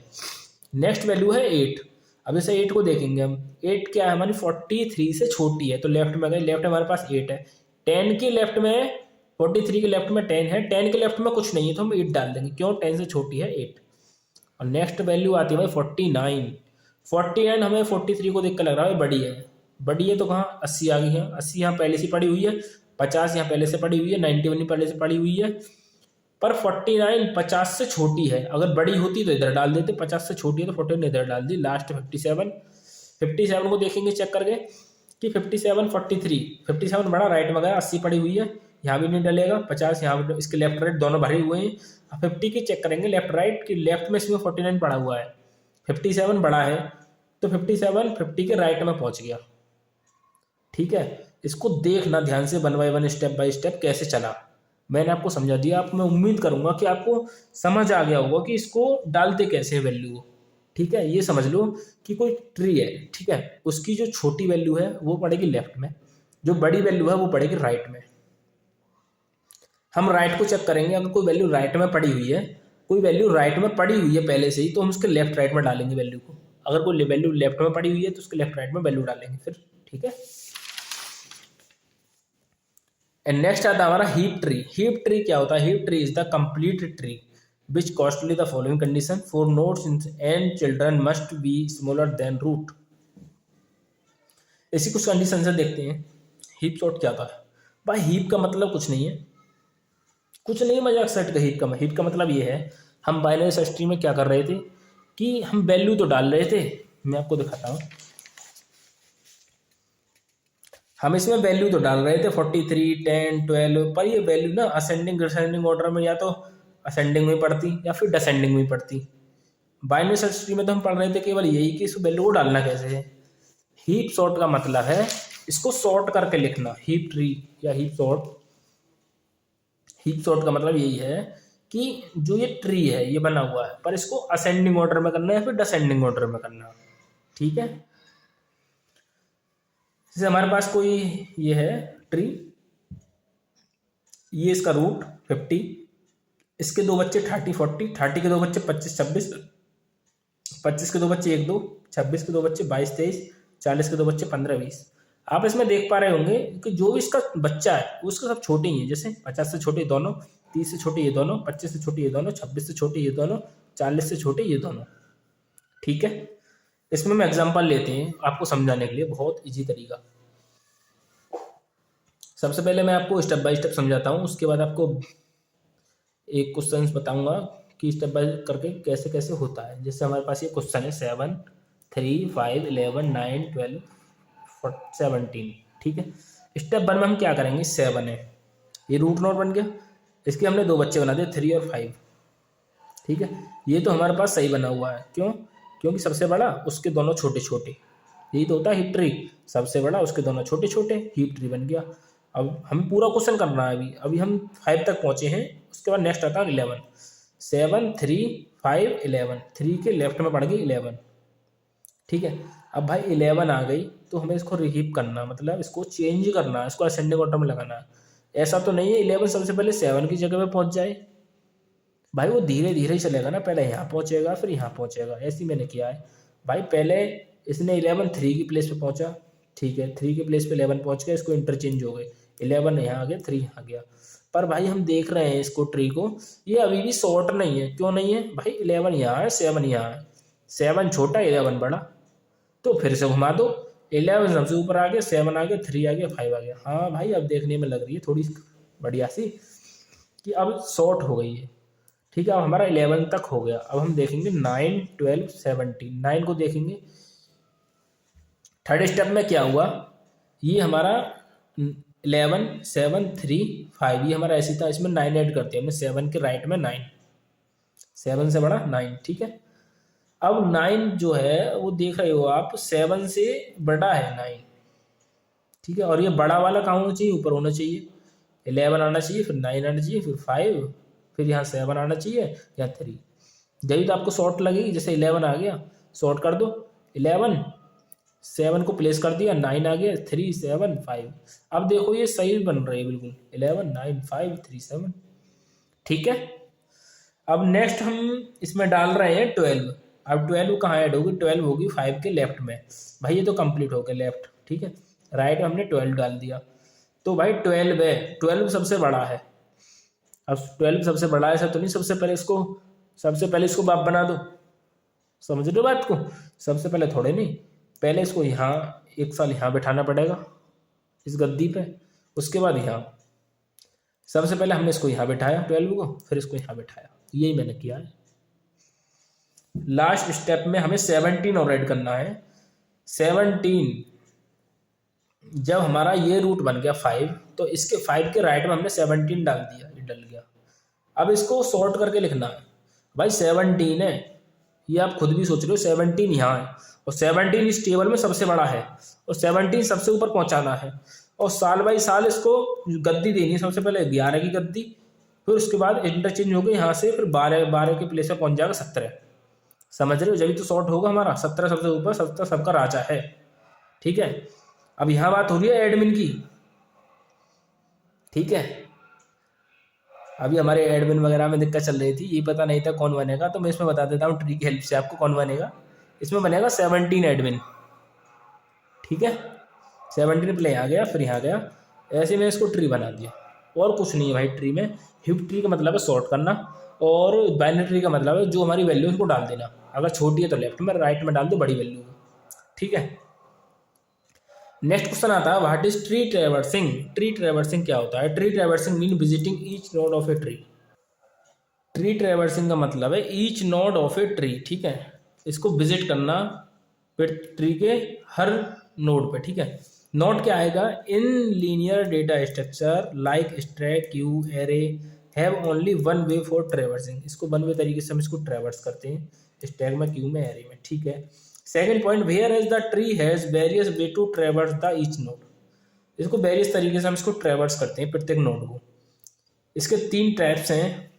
नेक्स्ट वैल्यू है 8, अब जैसे 8 को देखेंगे हम, 8 क्या है हमारी 43 से छोटी है, तो लेफ्ट में गए, लेफ्ट हमारे पास 8 है, 10 के लेफ्ट में 43 के लेफ्ट में 10 है, 10 के लेफ्ट में कुछ नहीं है तो हम 8 डाल देंगे, क्यों 10 से छोटी है 8। और नेक्स्ट वैल्यू आती है भाई 49 हमें 43 को देख कर लग रहा है बड़ी है, बड़ी है तो कहाँ 80 आ गई है, 80 यहाँ पहले से पड़ी हुई है, 50 यहाँ पहले से पड़ी हुई है, 91 पहले से पड़ी हुई है, पर 49 50 से छोटी है, अगर बड़ी होती तो इधर डाल देते, 50 से छोटी है तो 49 इधर डाल दी। लास्ट 57 को देखेंगे चेक करके कि 57 43, 57 बड़ा राइट में गया, 80 पड़ी हुई है, यहाँ भी नहीं डलेगा, 50 यहाँ इसके लेफ्ट राइट दोनों भरे हुए हैं। अब 50 की चेक करेंगे लेफ्ट राइट कि लेफ्ट में इसमें 49 पड़ा हुआ है, 57 बड़ा है, तो 57 50 के राइट में पहुंच गया, ठीक है। इसको देखना ध्यान से, 1 बाय 1 स्टेप बाय स्टेप कैसे चला, मैंने आपको समझा दिया, आप मैं उम्मीद करूंगा कि आपको समझ आ गया होगा कि इसको डालते कैसे है वैल्यू को, ठीक है। ये समझ लो कि कोई ट्री है, ठीक है, उसकी जो छोटी वैल्यू है वो पड़ेगी लेफ्ट में, जो बड़ी वैल्यू है वो पड़ेगी राइट में। हम राइट को चेक करेंगे, अगर कोई वैल्यू राइट में पड़ी हुई है, कोई वैल्यू राइट में पड़ी हुई है पहले से ही, तो हम उसके लेफ्ट राइट में डालेंगे वैल्यू को, अगर कोई वैल्यू लेफ्ट में पड़ी हुई है तो उसके लेफ्ट राइट में वैल्यू डालेंगे फिर, ठीक है। एंड नेक्स्ट आता है हमारा हीप ट्री। हीप ट्री क्या होता है, heap tree is the complete tree which costly the following condition, for nodes and children must be smaller than root. ऐसी कुछ कंडीशन से देखते हैं। हीप सॉर्ट क्या होता है भाई, हीप का मतलब कुछ नहीं है, कुछ नहीं, मजाक सेट का हीप का मतलब ये है, हम बाइनरी सर्च ट्री में क्या कर रहे थे कि हम वैल्यू तो डाल रहे थे, मैं आपको दिखाता हूँ। हम इसमें वैल्यू तो डाल रहे थे 43, 10, 12, पर ये वैल्यू ना असेंडिंग डिसेंडिंग ऑर्डर में या तो असेंडिंग में पड़ती या फिर डिसेंडिंग में पड़ती। बाइनरी सर्च ट्री में तो हम पढ़ रहे थे केवल यही कि इस वैल्यू को डालना कैसे है। हीप सॉर्ट का मतलब है इसको सॉर्ट करके लिखना, हीप ट्री या हीप सॉर्ट। हीप सॉर्ट का मतलब यही है कि जो ये ट्री है ये बना हुआ है, पर इसको असेंडिंग ऑर्डर में करना है या फिर डिसेंडिंग ऑर्डर में करना है। ठीक है, जैसे हमारे पास कोई ये है ट्री, ये इसका रूट 50, इसके दो बच्चे 30, 40, 30 के दो बच्चे 25, 26, 25 के दो बच्चे 1, 2, 26 के दो बच्चे 22, 23, 40 के दो बच्चे 15, 20। आप इसमें देख पा रहे होंगे कि जो भी इसका बच्चा है उसका सब छोटे ही है, जैसे 50 से छोटे दोनों, 30 से छोटे ये दोनों, 25 से छोटे ये दोनों, 26 से छोटे ये दोनों, 40 से छोटे ये दोनों। ठीक है, इसमें हम एग्जाम्पल लेते हैं आपको समझाने के लिए, बहुत इजी तरीका। सबसे पहले मैं आपको स्टेप बाय स्टेप समझाता हूँ, उसके बाद आपको एक क्वेश्चन बताऊंगा कि स्टेप बाय करके कैसे कैसे होता है। जैसे हमारे पास ये क्वेश्चन है 7, 3, 5, 11, 9, 12, 17। ठीक है, स्टेप 1 में हम क्या करेंगे, 7 है, ये रूट नोट बन गया, इसके हमने दो बच्चे बना दिए 3 और 5। ठीक है, ये तो हमारे पास सही बना हुआ है, क्यों, क्योंकि सबसे बड़ा उसके दोनों छोटे छोटे, यही तो होता है हीप ट्री, सबसे बड़ा उसके दोनों छोटे छोटे, हीप ट्री बन गया। अब हमें पूरा क्वेश्चन करना है, अभी हम 5 तक पहुंचे हैं, उसके बाद नेक्स्ट आता है 11। 7, 3, 5, 11, 3 के लेफ्ट में पड़ गई 11। ठीक है, अब भाई 11 आ गई तो हमें इसको रिहीप करना, मतलब इसको चेंज करना, इसको असेंडिंग ऑर्डर में लगाना। ऐसा तो नहीं है 11 सबसे पहले 7 की जगह पे पहुंच जाए, भाई वो धीरे धीरे ही चलेगा ना, पहले यहाँ पहुंचेगा फिर यहाँ पहुंचेगा, ऐसे ही मैंने किया है भाई। पहले इसने 11 3 की प्लेस पे पहुंचा, ठीक है, 3 की प्लेस पे 11 पहुंच गया, इसको इंटरचेंज हो गए, 11 यहाँ आ गया, 3 यहाँ गया। पर भाई हम देख रहे हैं इसको ट्री को, ये अभी भी शॉर्ट नहीं है। क्यों नहीं है भाई, 11 यहाँ है, 7 यहाँ है, 7 छोटा 11 बड़ा, तो फिर से घुमा दो, 11 सबसे ऊपर आ गया, 7 आ गया, 3 आ गया, 5 आ गया। हाँ भाई, अब देखने में लग रही है थोड़ी बढ़िया सी कि अब शॉर्ट हो गई है। ठीक है, अब हमारा 11 तक हो गया। अब हम देखेंगे 9, 12, 17, 9 को देखेंगे। थर्ड स्टेप में क्या हुआ, ये हमारा 11, 7, 3, 5, ये हमारा ऐसी था, इसमें 9 ऐड करते हैं हमने, 7 के राइट में 9, 7 से बड़ा 9। ठीक है, अब 9 जो है वो देख रहे हो आप, 7 से बड़ा है 9। ठीक है, और ये बड़ा वाला कहाँ होना चाहिए, ऊपर होना चाहिए, 11 आना चाहिए, फिर 9 आना चाहिए, फिर 5, फिर यहाँ 7 आना चाहिए, यहाँ 3। जब तो आपको शॉर्ट लगेगी, जैसे 11 आ गया, शॉर्ट कर दो, 11, 7 को प्लेस कर दिया, 9 आ गया, 3, 7, 5। अब देखो ये सही बन रही है बिल्कुल, 11, 9, 5, 3, 7। ठीक है, अब नेक्स्ट हम इसमें डाल रहे हैं 12। अब 12 कहाँ ऐड होगी, 12 होगी 5 के लेफ्ट में। भाई ये तो कंप्लीट हो गया लेफ्ट। ठीक है, राइट में हमने 12 डाल दिया, तो भाई 12 है, 12 सबसे बड़ा है। अब 12 सबसे बड़ा है, ऐसा तो नहीं सबसे पहले इसको बाप बना दो, समझ रहे हो बात को। सबसे पहले थोड़े नहीं, पहले इसको यहाँ एक साल यहाँ बैठाना पड़ेगा इस गद्दी पे, उसके बाद यहाँ, सबसे पहले हमने इसको यहाँ बैठाया 12 को, फिर इसको यहाँ बैठाया, यही मैंने किया है। लास्ट स्टेप में हमें 17 और ऐड करना है। 17 जब हमारा ये रूट बन गया 5, तो इसके 5 के राइट में हमने 17 डाल दिया, ये डल गया। अब इसको सॉर्ट करके लिखना है। भाई 17 है, ये आप खुद भी सोच रहे हो, 17 यहाँ है और 17 इस टेबल में सबसे बड़ा है और 17 सबसे ऊपर पहुंचाना है, और साल बाई साल इसको गद्दी देनी है। सबसे पहले 11 की गद्दी, फिर उसके बाद इंटरचेंज हो गई यहाँ से, फिर 12 के प्लेस पे पहुंच जाएगा 17। समझ रहे हो, जब तो शॉर्ट होगा हमारा 17 सबसे ऊपर, 17 सबका राजा है। ठीक है, अब यहाँ बात हो रही है एडमिन की। ठीक है, अभी हमारे एडमिन वगैरह में दिक्कत चल रही थी, ये पता नहीं था कौन बनेगा, तो मैं इसमें बता देता हूँ ट्री की हेल्प से आपको कौन बनेगा। इसमें बनेगा 17 एडमिन। ठीक है, 17 प्ले आ गया, फिर यहाँ गया, ऐसे में इसको ट्री बना दिया। और कुछ नहीं है भाई ट्री में। हीप ट्री का मतलब है सॉर्ट करना, और बाइनरी ट्री का मतलब है जो हमारी वैल्यू है उसको डाल देना। अगर छोटी है तो लेफ्ट में, राइट में डाल दो बड़ी वैल्यू। ठीक है, नेक्स्ट क्वेश्चन आता है what is tree traversing. Tree traversing क्या होता है? Tree traversing mean visiting each node of a tree. Tree traversing का मतलब है each node of a tree, ठीक है, इसको विजिट करना फिर ट्री के हर नोड पे, ठीक है। नोड क्या आएगा? In linear data structure like stack queue array have only one way for traversing. इसको वन वे तरीके से हम इसको ट्रैवर्स करते हैं, स्टैक में, क्यू में, एरे में, ठीक है। Second point, where as the tree has various way to traverse the each node. इसको वेरियस तरीके से हम इसको ट्रैवर्स करते हैं प्रत्येक नोड को। इसके तीन टाइप्स हैं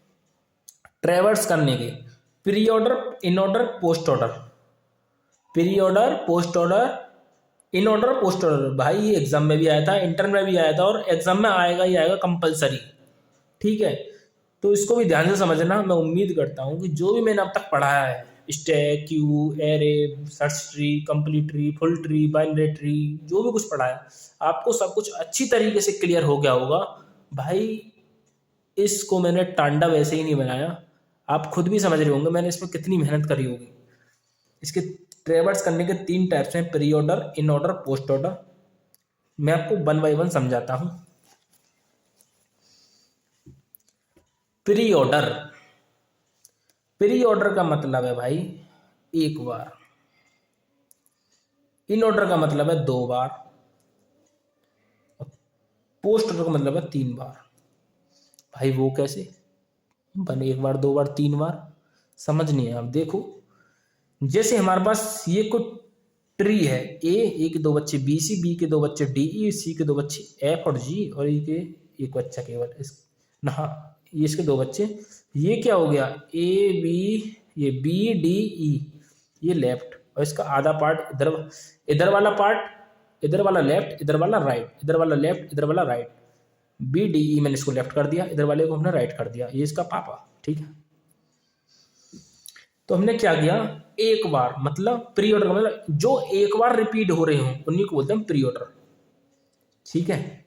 ट्रैवर्स करने के, pre order, in order, post order. Pre order, post order, in order, post order. भाई ये एग्जाम में भी आया था, इंटर में भी आया था, और एग्जाम में आएगा ही आएगा कंपलसरी, ठीक है। तो इसको भी ध्यान से समझना। मैं उम्मीद करता हूँ कि जो भी मैंने अब तक पढ़ाया है, stack, queue, array, search tree, complete tree, full tree, binary tree, जो भी कुछ पढ़ाया आपको सब कुछ अच्छी तरीके से क्लियर हो गया होगा। भाई इसको मैंने टांडा वैसे ही नहीं बनाया, आप खुद भी समझ रहे होंगे मैंने इसमें कितनी मेहनत करी होगी। इसके ट्रैवर्स करने के तीन टाइप्स हैं, pre order, in order, post order. मैं आपको वन बाय वन समझाता हूं। प्री ऑर्डर, प्री ऑर्डर का मतलब है भाई एक बार, इन ऑर्डर का मतलब है दो बार, पोस्ट ऑर्डर का मतलब है तीन बार। भाई वो कैसे बने? एक बार, दो बार, तीन बार, समझ नहीं है। आप देखो, जैसे हमारे पास ये कुछ ट्री है, ए के दो बच्चे बी सी, बी के दो बच्चे डी ई, सी के दो बच्चे एफ और जी, और ई के एक बच्चा केवल इस ना, ये इसके दो बच्चे। ये क्या हो गया? ए बी, ये बी डी ई, ये लेफ्ट, और इसका आधा पार्ट इधर, इधर वाला पार्ट, इधर वाला लेफ्ट, इधर वाला राइट, इधर वाला लेफ्ट, इधर वाला राइट। बी डी ई मैंने इसको लेफ्ट कर दिया, इधर वाले को हमने राइट कर दिया, ये इसका पापा, ठीक है। तो हमने क्या किया? एक बार, मतलब प्री ऑर्डर मतलब जो एक बार रिपीट हो रहे हो उन्हीं को बोलते हैं प्री ऑर्डर, ठीक है।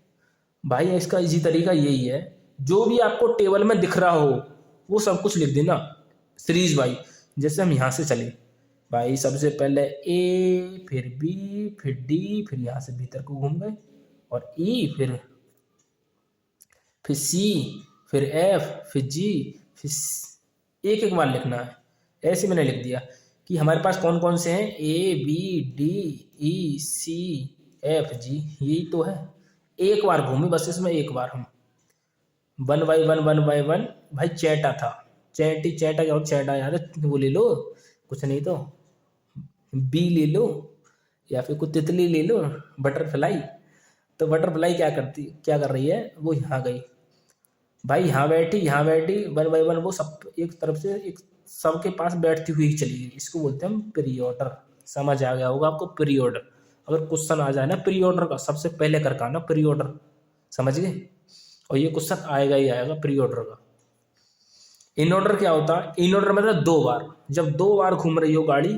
भाई इसका इजी तरीका यही है, जो भी आपको टेबल में दिख रहा हो वो सब कुछ लिख देना सीरीज भाई। जैसे हम यहाँ से चले भाई, सबसे पहले ए, फिर बी, फिर डी, फिर यहाँ से भीतर को घूम गए, और ई, फिर सी, फिर एफ, फिर जी, फिर एक एक बार लिखना है। ऐसे मैंने लिख दिया कि हमारे पास कौन कौन से हैं, A B D E C F G, यही तो है। एक बार घूमे बस इसमें, एक बार हम one by one, one by one. भाई चैटा था, चैटी, चैटा क्या हो, चैटा यार वो ले लो, कुछ नहीं तो बी ले लो, या फिर कुछ तितली ले लो, बटरफ्लाई। तो बटरफ्लाई क्या करती, क्या कर रही है, वो यहाँ गई भाई, यहाँ बैठी, यहाँ बैठी, वन बाई वन वो सब एक तरफ से एक सबके पास बैठती हुई चली गई। इसको बोलते हैं हम प्री ऑर्डर। समझ आ गया होगा आपको प्री ऑर्डर। अगर क्वेश्चन आ जाए ना प्री ऑर्डर का, सबसे पहले करके आना प्री ऑर्डर, समझ गए। और ये क्वेश्चन आएगा ही आएगा प्री ऑर्डर का। इन ऑर्डर क्या होता है? इन ऑर्डर मतलब दो बार, जब दो बार घूम रही हो गाड़ी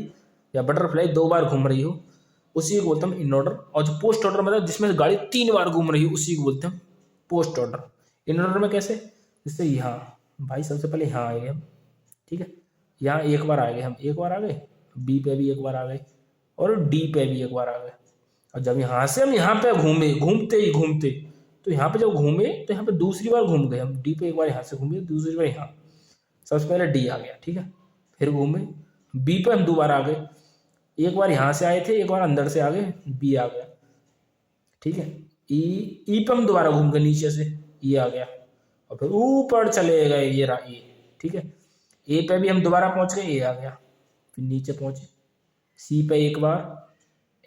या बटरफ्लाई, दो बार घूम रही हो, उसी को बोलते हैं इन ऑर्डर। और जो पोस्ट ऑर्डर मतलब जिसमें गाड़ी तीन बार घूम रही हो, उसी को बोलते हैं पोस्ट ऑर्डर। इन ऑर्डर में कैसे? जैसे यहाँ भाई सबसे पहले यहाँ आए हम, ठीक है, यहाँ एक बार आ गए हम, एक बार आ गए, बी पे भी एक बार आ गए, और डी पे भी एक बार आ गए। और जब यहाँ से हम यहाँ पे घूमे, घूमते ही घूमते, तो यहाँ पे जब घूमे तो यहाँ पे दूसरी बार घूम गए हम, डी पे एक बार यहाँ से घूमे, दूसरी बार यहाँ, सबसे पहले डी आ गया, ठीक है। फिर घूमे बी पे हम दोबारा आ गए, एक बार यहाँ से आए थे, एक बार अंदर से आ गए, बी आ गया, ठीक है। ई पे हम दोबारा घूम गए नीचे से, ई आ गया, और फिर ऊपर चले गए, ये रहा ए, ठीक है। ए पे भी हम दोबारा पहुंच गए, ए आ गया, फिर नीचे पहुंचे, सी पे एक बार,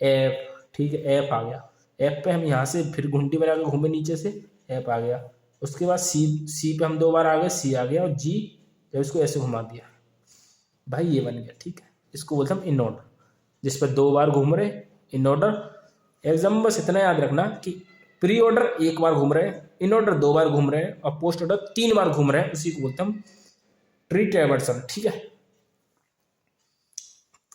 एफ, ठीक है, एफ आ गया। एफ पे हम यहाँ से फिर घुंटी बना के घूमे नीचे से, एफ आ गया। उसके बाद सी पे हम दो बार आ गए, सी आ गया, और जी जब इसको ऐसे घुमा दिया भाई ये बन गया, ठीक है। इसको बोलते हम इन ऑर्डर, जिस पर दो बार घूम रहे, इन ऑर्डर। एग्जाम बस इतना याद रखना कि प्री ऑर्डर एक बार घूम रहे हैं, इन ऑर्डर दो बार घूम रहे हैं, और पोस्ट ऑर्डर तीन बार घूम रहे हैं, उसी को बोलते हम ट्री ट्रैवर्सल, ठीक है।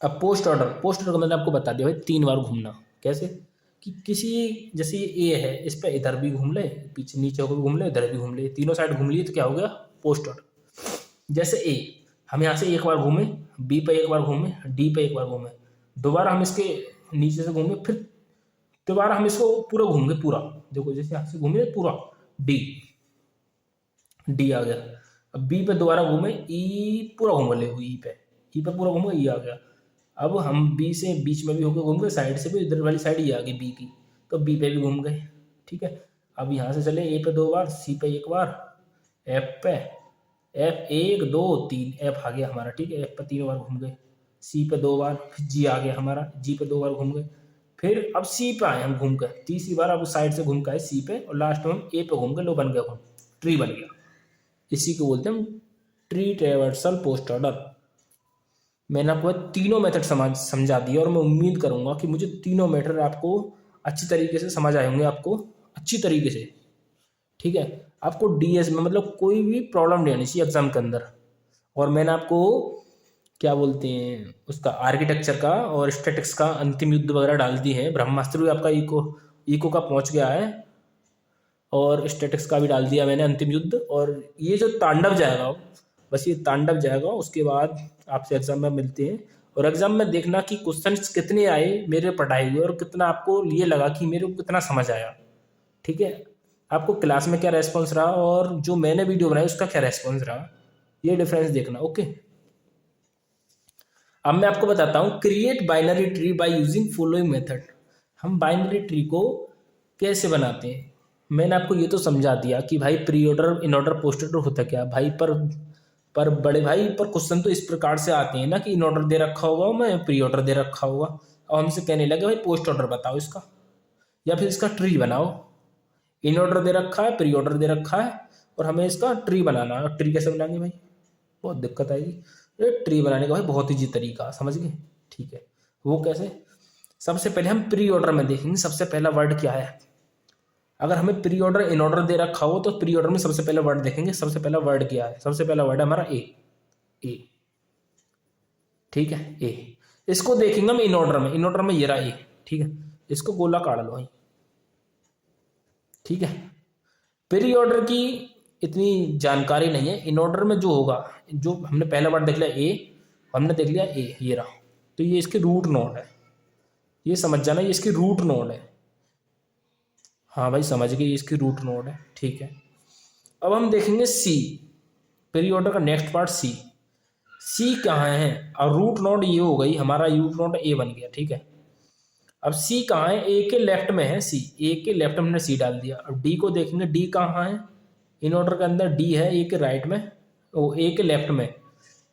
अब पोस्ट ऑर्डर, पोस्ट ऑर्डर का मैंने आपको बता दिया भाई, तीन बार घूमना। कैसे? कि किसी, जैसे ये ए है, इस पर इधर भी घूम ले, पीछे नीचे होकर घूम ले, इधर भी घूम ले, तीनों साइड घूम लिए तो क्या हो गया? Post order. जैसे ए, हम यहाँ से एक बार घूमे, बी पे एक बार घूमे, डी पे एक बार घूमे, दोबारा हम इसके नीचे से घूमे, फिर दोबारा हम इसको पूरा घूम गए, पूरा देखो जैसे यहाँ से घूमे पूरा डी, डी आ गया। अब बी पे दोबारा घूमे, ई पूरा घूम ले, ई पे पूरा घूमे, ई आ गया। अब हम बी से बीच में भी होकर घूम गए, साइड से भी इधर वाली साइड ही आ गई बी की, तो बी पे भी घूम गए, ठीक है। अब यहाँ से चले ए पे 2 बार, सी पे 1 बार, एफ पे, एफ 1 2 3, एफ आ गया हमारा, ठीक है। एफ पे 3 बार घूम गए, सी पे 2 बार, फिर जी आ गया हमारा, जी पे 2 बार घूम गए, फिर अब सी पे आए हम घूम कर तीसरी बार, अब साइड से घूम के आए सी पे, और लास्ट में हम ए पे घूम गए, लो बन गया घूम, ट्री बन गया। इसी को बोलते हैं हम ट्री ट्रेवर्सल पोस्ट ऑर्डर। मैंने आपको तीनों मेथड समझा दिया, और मैं उम्मीद करूंगा कि मुझे तीनों मेथड आपको अच्छी तरीके से समझ आए होंगे, आपको अच्छी तरीके से, ठीक है। आपको डीएस में मतलब कोई भी प्रॉब्लम नहीं आनी चाहिए एग्जाम के अंदर। और मैंने आपको क्या बोलते हैं उसका आर्किटेक्चर का और स्टैटिक्स का अंतिम युद्ध वगैरह डाल दी है। ब्रह्मास्त्र भी आपका इको का पहुंच गया है, और स्टैटिक्स का भी डाल दिया मैंने अंतिम युद्ध। और ये जो तांडव जाएगा, बस ये तांडव जाएगा, उसके बाद आपसे एग्जाम में मिलते हैं। और एग्जाम में देखना कि क्वेश्चंस कितने आए मेरे पढ़ाए हुए, और कितना आपको ये लगा कि मेरे को कितना समझ आया, ठीक है। आपको क्लास में क्या रेस्पॉन्स रहा और जो मैंने वीडियो बनाई उसका क्या रेस्पॉन्स रहा, ये डिफरेंस देखना, ओके। अब मैं आपको बताता हूँ create binary tree by using following method. हम बाइनरी ट्री को कैसे बनाते हैं, मैंने आपको ये तो समझा दिया कि भाई pre order, in order, post order होता क्या भाई। पर बड़े भाई पर क्वेश्चन तो इस प्रकार से आते हैं ना कि इन ऑर्डर दे रखा होगा, मैं प्री ऑर्डर दे रखा होगा, अब हमसे कहने लगे भाई पोस्ट ऑर्डर बताओ इसका, या फिर इसका ट्री बनाओ। इन ऑर्डर दे रखा है, प्री ऑर्डर दे रखा है, और हमें इसका ट्री बनाना है। ट्री कैसे बनाएंगे भाई, बहुत दिक्कत आएगी। ये ट्री बनाने का भाई बहुत ईजी तरीका, समझ गए, ठीक है। वो कैसे, सबसे पहले हम प्री ऑर्डर में देखेंगे सबसे पहला वर्ड क्या है। अगर हमें प्री ऑर्डर इन ऑर्डर दे रखा हो तो प्री ऑर्डर में सबसे पहले वर्ड देखेंगे, सबसे पहला वर्ड क्या है। सबसे पहला वर्ड है हमारा ए, ठीक है, ए। इसको देखेंगे हम इन ऑर्डर में, इन ऑर्डर में ये रहा ए, ठीक है। इसको गोला काट लो भाई, ठीक है। प्री ऑर्डर की इतनी जानकारी नहीं है, इन ऑर्डर में जो होगा, जो हमने पहला वर्ड देख लिया ए, हमने देख लिया ए, ये रहा, तो ये इसके रूट नोड है, ये समझ जाना, ये इसकी रूट नोड है। हाँ भाई समझ गए, इसकी रूट नोड है, ठीक है। अब हम देखेंगे सी, प्री ऑर्डर का नेक्स्ट पार्ट सी। सी कहाँ है, और रूट नोड ये हो गई हमारा, रूट नोड ए बन गया, ठीक है। अब सी कहाँ है, ए के लेफ्ट में है सी, ए के लेफ्ट में हमने सी डाल दिया। अब डी को देखेंगे, डी कहाँ है, इन ऑर्डर के अंदर डी है ए के राइट में, ओ ए के लेफ्ट में,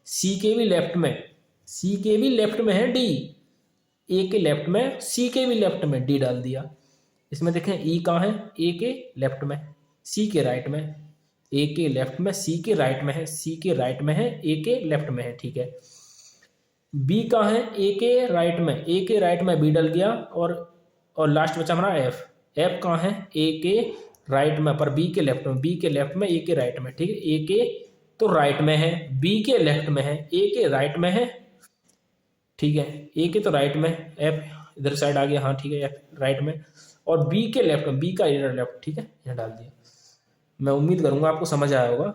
सी के भी लेफ्ट में, सी के भी लेफ्ट में है डी, ए के लेफ्ट में, सी के भी लेफ्ट में, डी डाल दिया। इसमें देखें ई कहाँ है, ए के लेफ्ट में, सी के राइट में, ए के लेफ्ट में, सी के राइट में है, सी के राइट में है, ए के लेफ्ट में है, ठीक है। बी कहाँ है, ए के राइट में, ए के राइट में बी डल गया, और लास्ट बचा हमारा एफ। एफ कहाँ है, ए के राइट में, पर बी के लेफ्ट में, बी के लेफ्ट में, ए के राइट में, ठीक है। ए के तो राइट में है, बी के लेफ्ट में है, ए के राइट में है, ठीक है। ए के तो राइट में, एफ इधर साइड आ गया, हाँ ठीक है, एफ राइट में, और बी के लेफ्ट में, बी का इधर लेफ्ट, ठीक है, यहाँ डाल दिया। मैं उम्मीद करूंगा आपको समझ आया होगा।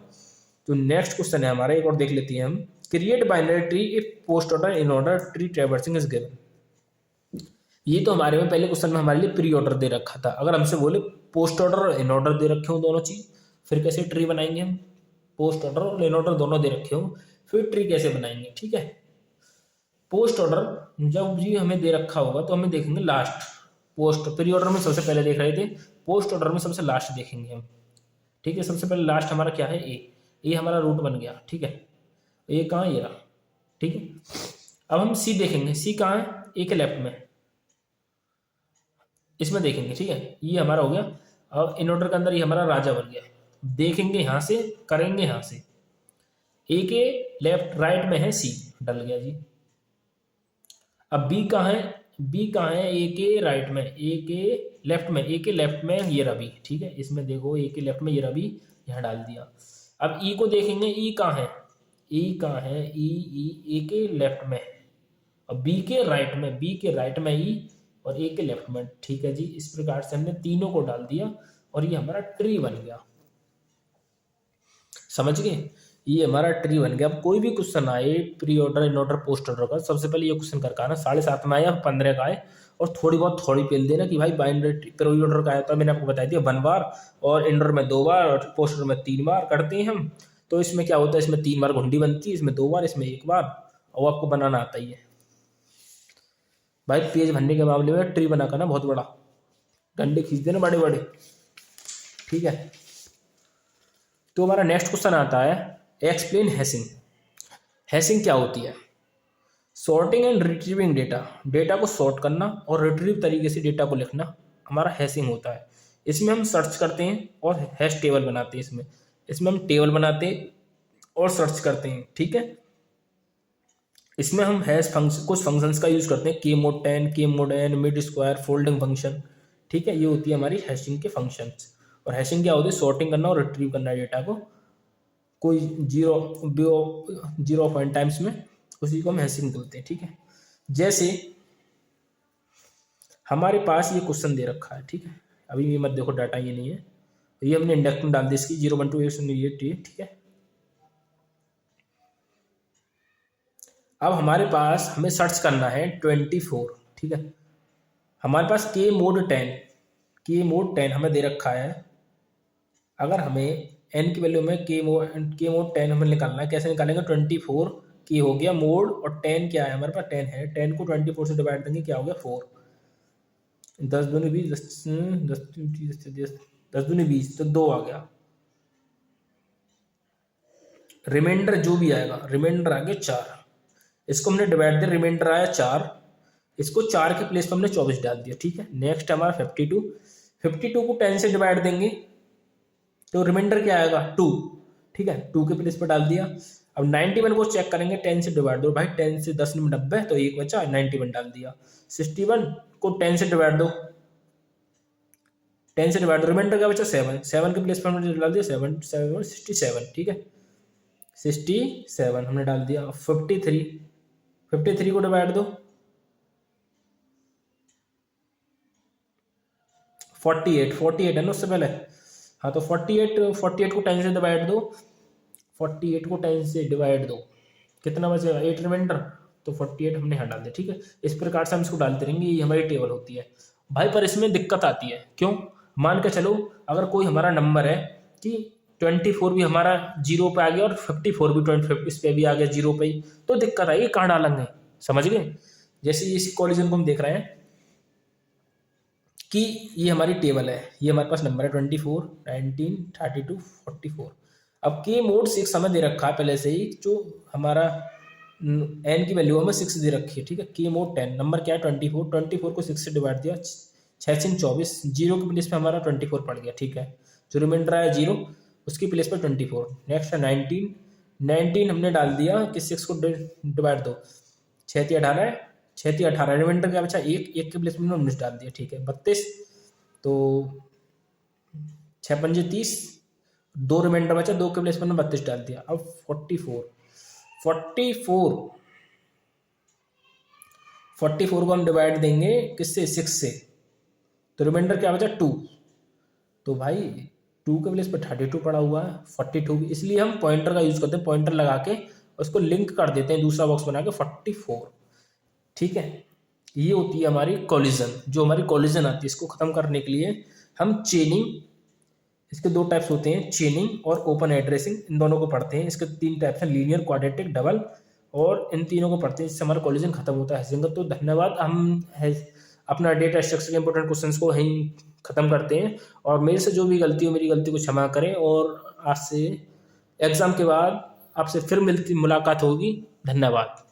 तो नेक्स्ट क्वेश्चन है हमारा, एक और देख लेते हैं हम। Create binary tree if post order in order tree traversing is given. ये तो हमारे में पहले क्वेश्चन में हमारे लिए प्री ऑर्डर दे रखा था। अगर हमसे बोले पोस्ट ऑर्डर और इन ऑर्डर दे रखे हो दोनों चीज, फिर कैसे ट्री बनाएंगे हम। पोस्ट ऑर्डर और इन ऑर्डर दोनों दे रखे हो, फिर ट्री कैसे बनाएंगे, ठीक है। पोस्ट ऑर्डर जब भी हमें दे रखा होगा तो हमें देखेंगे लास्ट, पोस्ट प्री ऑर्डर में सबसे पहले देख रहे थे, पोस्ट ऑर्डर में सबसे लास्ट देखेंगे हम, ठीक है। सबसे पहले लास्ट हमारा क्या है, ए हमारा रूट बन गया, ठीक है। ए कहाँ, ये रहा, ठीक है। अब हम सी देखेंगे, सी कहाँ है, ए के लेफ्ट में, इसमें देखेंगे, ठीक है। ये हमारा हो गया। अब इन ऑर्डर के अंदर ये हमारा राजा बन गया, देखेंगे यहाँ से, करेंगे यहाँ से, ए के लेफ्ट राइट में है सी, डल गया जी। अब बी कहाँ है, बी कहाँ है, ए के राइट में, ए के लेफ्ट में, ए के लेफ्ट में ये रहा बी, ठीक है। इसमें देखो ए के लेफ्ट में ये रहा बी, यहाँ डाल दिया। अब ई को देखेंगे, ई कहाँ है, ई कहाँ है, ई ए के लेफ्ट में, और बी के राइट में, बी के राइट में ई, और ए के लेफ्ट में, ठीक है जी। इस प्रकार से हमने तीनों को डाल दिया और ये हमारा ट्री बन गया, समझ गए, ये हमारा ट्री बन गया। अब कोई भी क्वेश्चन आए pre order, in order, post order का, सबसे पहले ये क्वेश्चन करके आना, 7.5 में आए या 15 का आए, और थोड़ी बहुत थोड़ी पेल देना कि भाई बाइनरी प्री ऑर्डर का आता है, मैंने आपको बता दिया 1 बार, और इंडर में 2 बार और पोस्ट ऑर्डर में 3 बार करते हैं हम। तो इसमें क्या होता है, इसमें 3 बार घुंडी बनती है, इसमें 2 बार, इसमें 1 बार, और आपको बनाना आता ही है भाई। पेज भरने के मामले में ट्री बना करना बहुत बड़ा, डंडे खींच देना बड़े बड़े, ठीक है। तो हमारा नेक्स्ट क्वेश्चन आता है एक्सप्लेन हैशिंग। हैशिंग क्या होती है? Sorting and retrieving data, data को सॉर्ट करना और रिट्रीव तरीके से डेटा को लिखना हमारा हैशिंग होता है। इसमें हम सर्च करते हैं और हैश टेबल बनाते हैं। इसमें हम टेबल बनाते हैं और सर्च करते हैं, ठीक है। इसमें हम हैश फंक्शन, कुछ फंक्शंस का यूज करते हैं, के मोड 10, के mode n, mid square, folding function, ठीक है। ये होती है हमारी हैशिंग के फंक्शंस। और हैशिंग क्या होती है? सॉर्टिंग करना और रिट्रीव करना डेटा को कोई जीरो पॉइंट टाइम्स में, उसी को हम हैशिंग बोलते हैं, ठीक है। जैसे हमारे पास ये क्वेश्चन दे रखा है, ठीक है। अभी ये मत देखो, डाटा ये नहीं है, ये हमने इंडेक्स में डाल दी इसकी 012 ठीक है। अब हमारे पास हमें सर्च करना है 24, ठीक है। हमारे पास के मोड 10 हमें दे रखा है। अगर हमें n की वैल्यू में के मोड 10 हमें निकालना है, कैसे निकालेंगे? 24 की हो गया मोड, और 10 क्या है हमारे पास? 10 है। 10 को 24 से डिवाइड देंगे, क्या हो गया? 4। 10 दूनी 20, 10 दूनी 20, तो 2 आ गया। रिमाइंडर जो भी आएगा, रिमाइंडर आ गया 4। इसको हमने डिवाइड दिया, रिमाइंडर आया 4, इसको 4 के प्लेस पर हमने 24 डाल दिया, ठीक है। नेक्स्ट हमारा 52 को 10 से डिवाइड देंगे तो रिमाइंडर क्या आएगा? 2, ठीक है। 2 के प्लेस पर डाल दिया। अब 91 को चेक करेंगे, 10 से डिवाइड दो भाई, 10 से 10 में 90, तो 1 बचा, 91 डाल दिया। 61 को 10 से डिवाइड दो, 10 से डिवाइड दो, रिमाइंडर क्या बचा? 7 के प्लेस पर हमने डाल दिया 67, ठीक है। 67 हमने डाल दिया। 53 को डिवाइड दो, 48 है ना उससे पहले, हाँ। तो 48 को 10 से डिवाइड दो, 48 को 10 से डिवाइड दो, कितना बचेगा? 8 रिमाइंडर, तो 48 हमने यहाँ डाल दिया, ठीक है। इस प्रकार से हम इसको डालते रहेंगे, ये हमारी टेबल होती है भाई। पर इसमें दिक्कत आती है, क्यों? मान के चलो अगर कोई हमारा नंबर है कि 24 भी हमारा 0 पे आ गया और 54 भी 25 इस पे भी आ गया 0 पे ही, तो दिक्कत आएगी, कहाँ डालेंगे? समझ गए? जैसे इस कॉलिजन को हम देख रहे हैं कि ये हमारी टेबल है, ये हमारे पास नंबर है 24, 19, 32, 44। अब के मोड 6 हमें दे रखा है पहले से ही, जो हमारा n की वैल्यू हमें 6 दे रखी है, ठीक है। के मोड 10 नंबर क्या है? 24 को 6 से डिवाइड दिया, 6 24, 0 की प्लेस पे हमारा 24 पड़ गया, ठीक है। जो रिमाइंडर आया 0, उसकी प्लेस पर 24। नेक्स्ट है 19 हमने डाल दिया कि 6 को डिवाइड दो, 6 18, रिमाइंडर क्या बचा? 1 के प्लेस में 19 डाल दिया, ठीक है। 32, तो 6 पंजे 30, 2 रिमाइंडर बचा, 2 के प्लेस में 32 डाल दिया। अब 44 को हम डिवाइड देंगे किससे? 6 से, तो रिमाइंडर क्या बचा? 2। तो भाई 2 के प्लेस पर 32 पड़ा हुआ है, 42, इसलिए हम पॉइंटर का यूज करते हैं, पॉइंटर लगा के उसको लिंक कर देते हैं दूसरा बॉक्स बना के 44, ठीक है। ये होती है हमारी कॉलिजन। जो हमारी कॉलिजन आती है, इसको खत्म करने के लिए हम चेनिंग, इसके 2 टाइप्स होते हैं, चेनिंग और ओपन एड्रेसिंग, इन दोनों को पढ़ते हैं। इसके 3 टाइप्स हैं, लीनियर, क्वाड्रेटिक, डबल, और इन तीनों को पढ़ते हैं, इससे हमारा कॉलिजन खत्म होता है। तो धन्यवाद। हम अपना डेटा स्ट्रक्चर के इंपॉर्टेंट क्वेश्चंस को यहीं खत्म करते हैं, और मेरे से जो भी गलती हो, मेरी गलती को क्षमा करें, और आज से एग्जाम के बाद आपसे फिर मुलाकात होगी। धन्यवाद।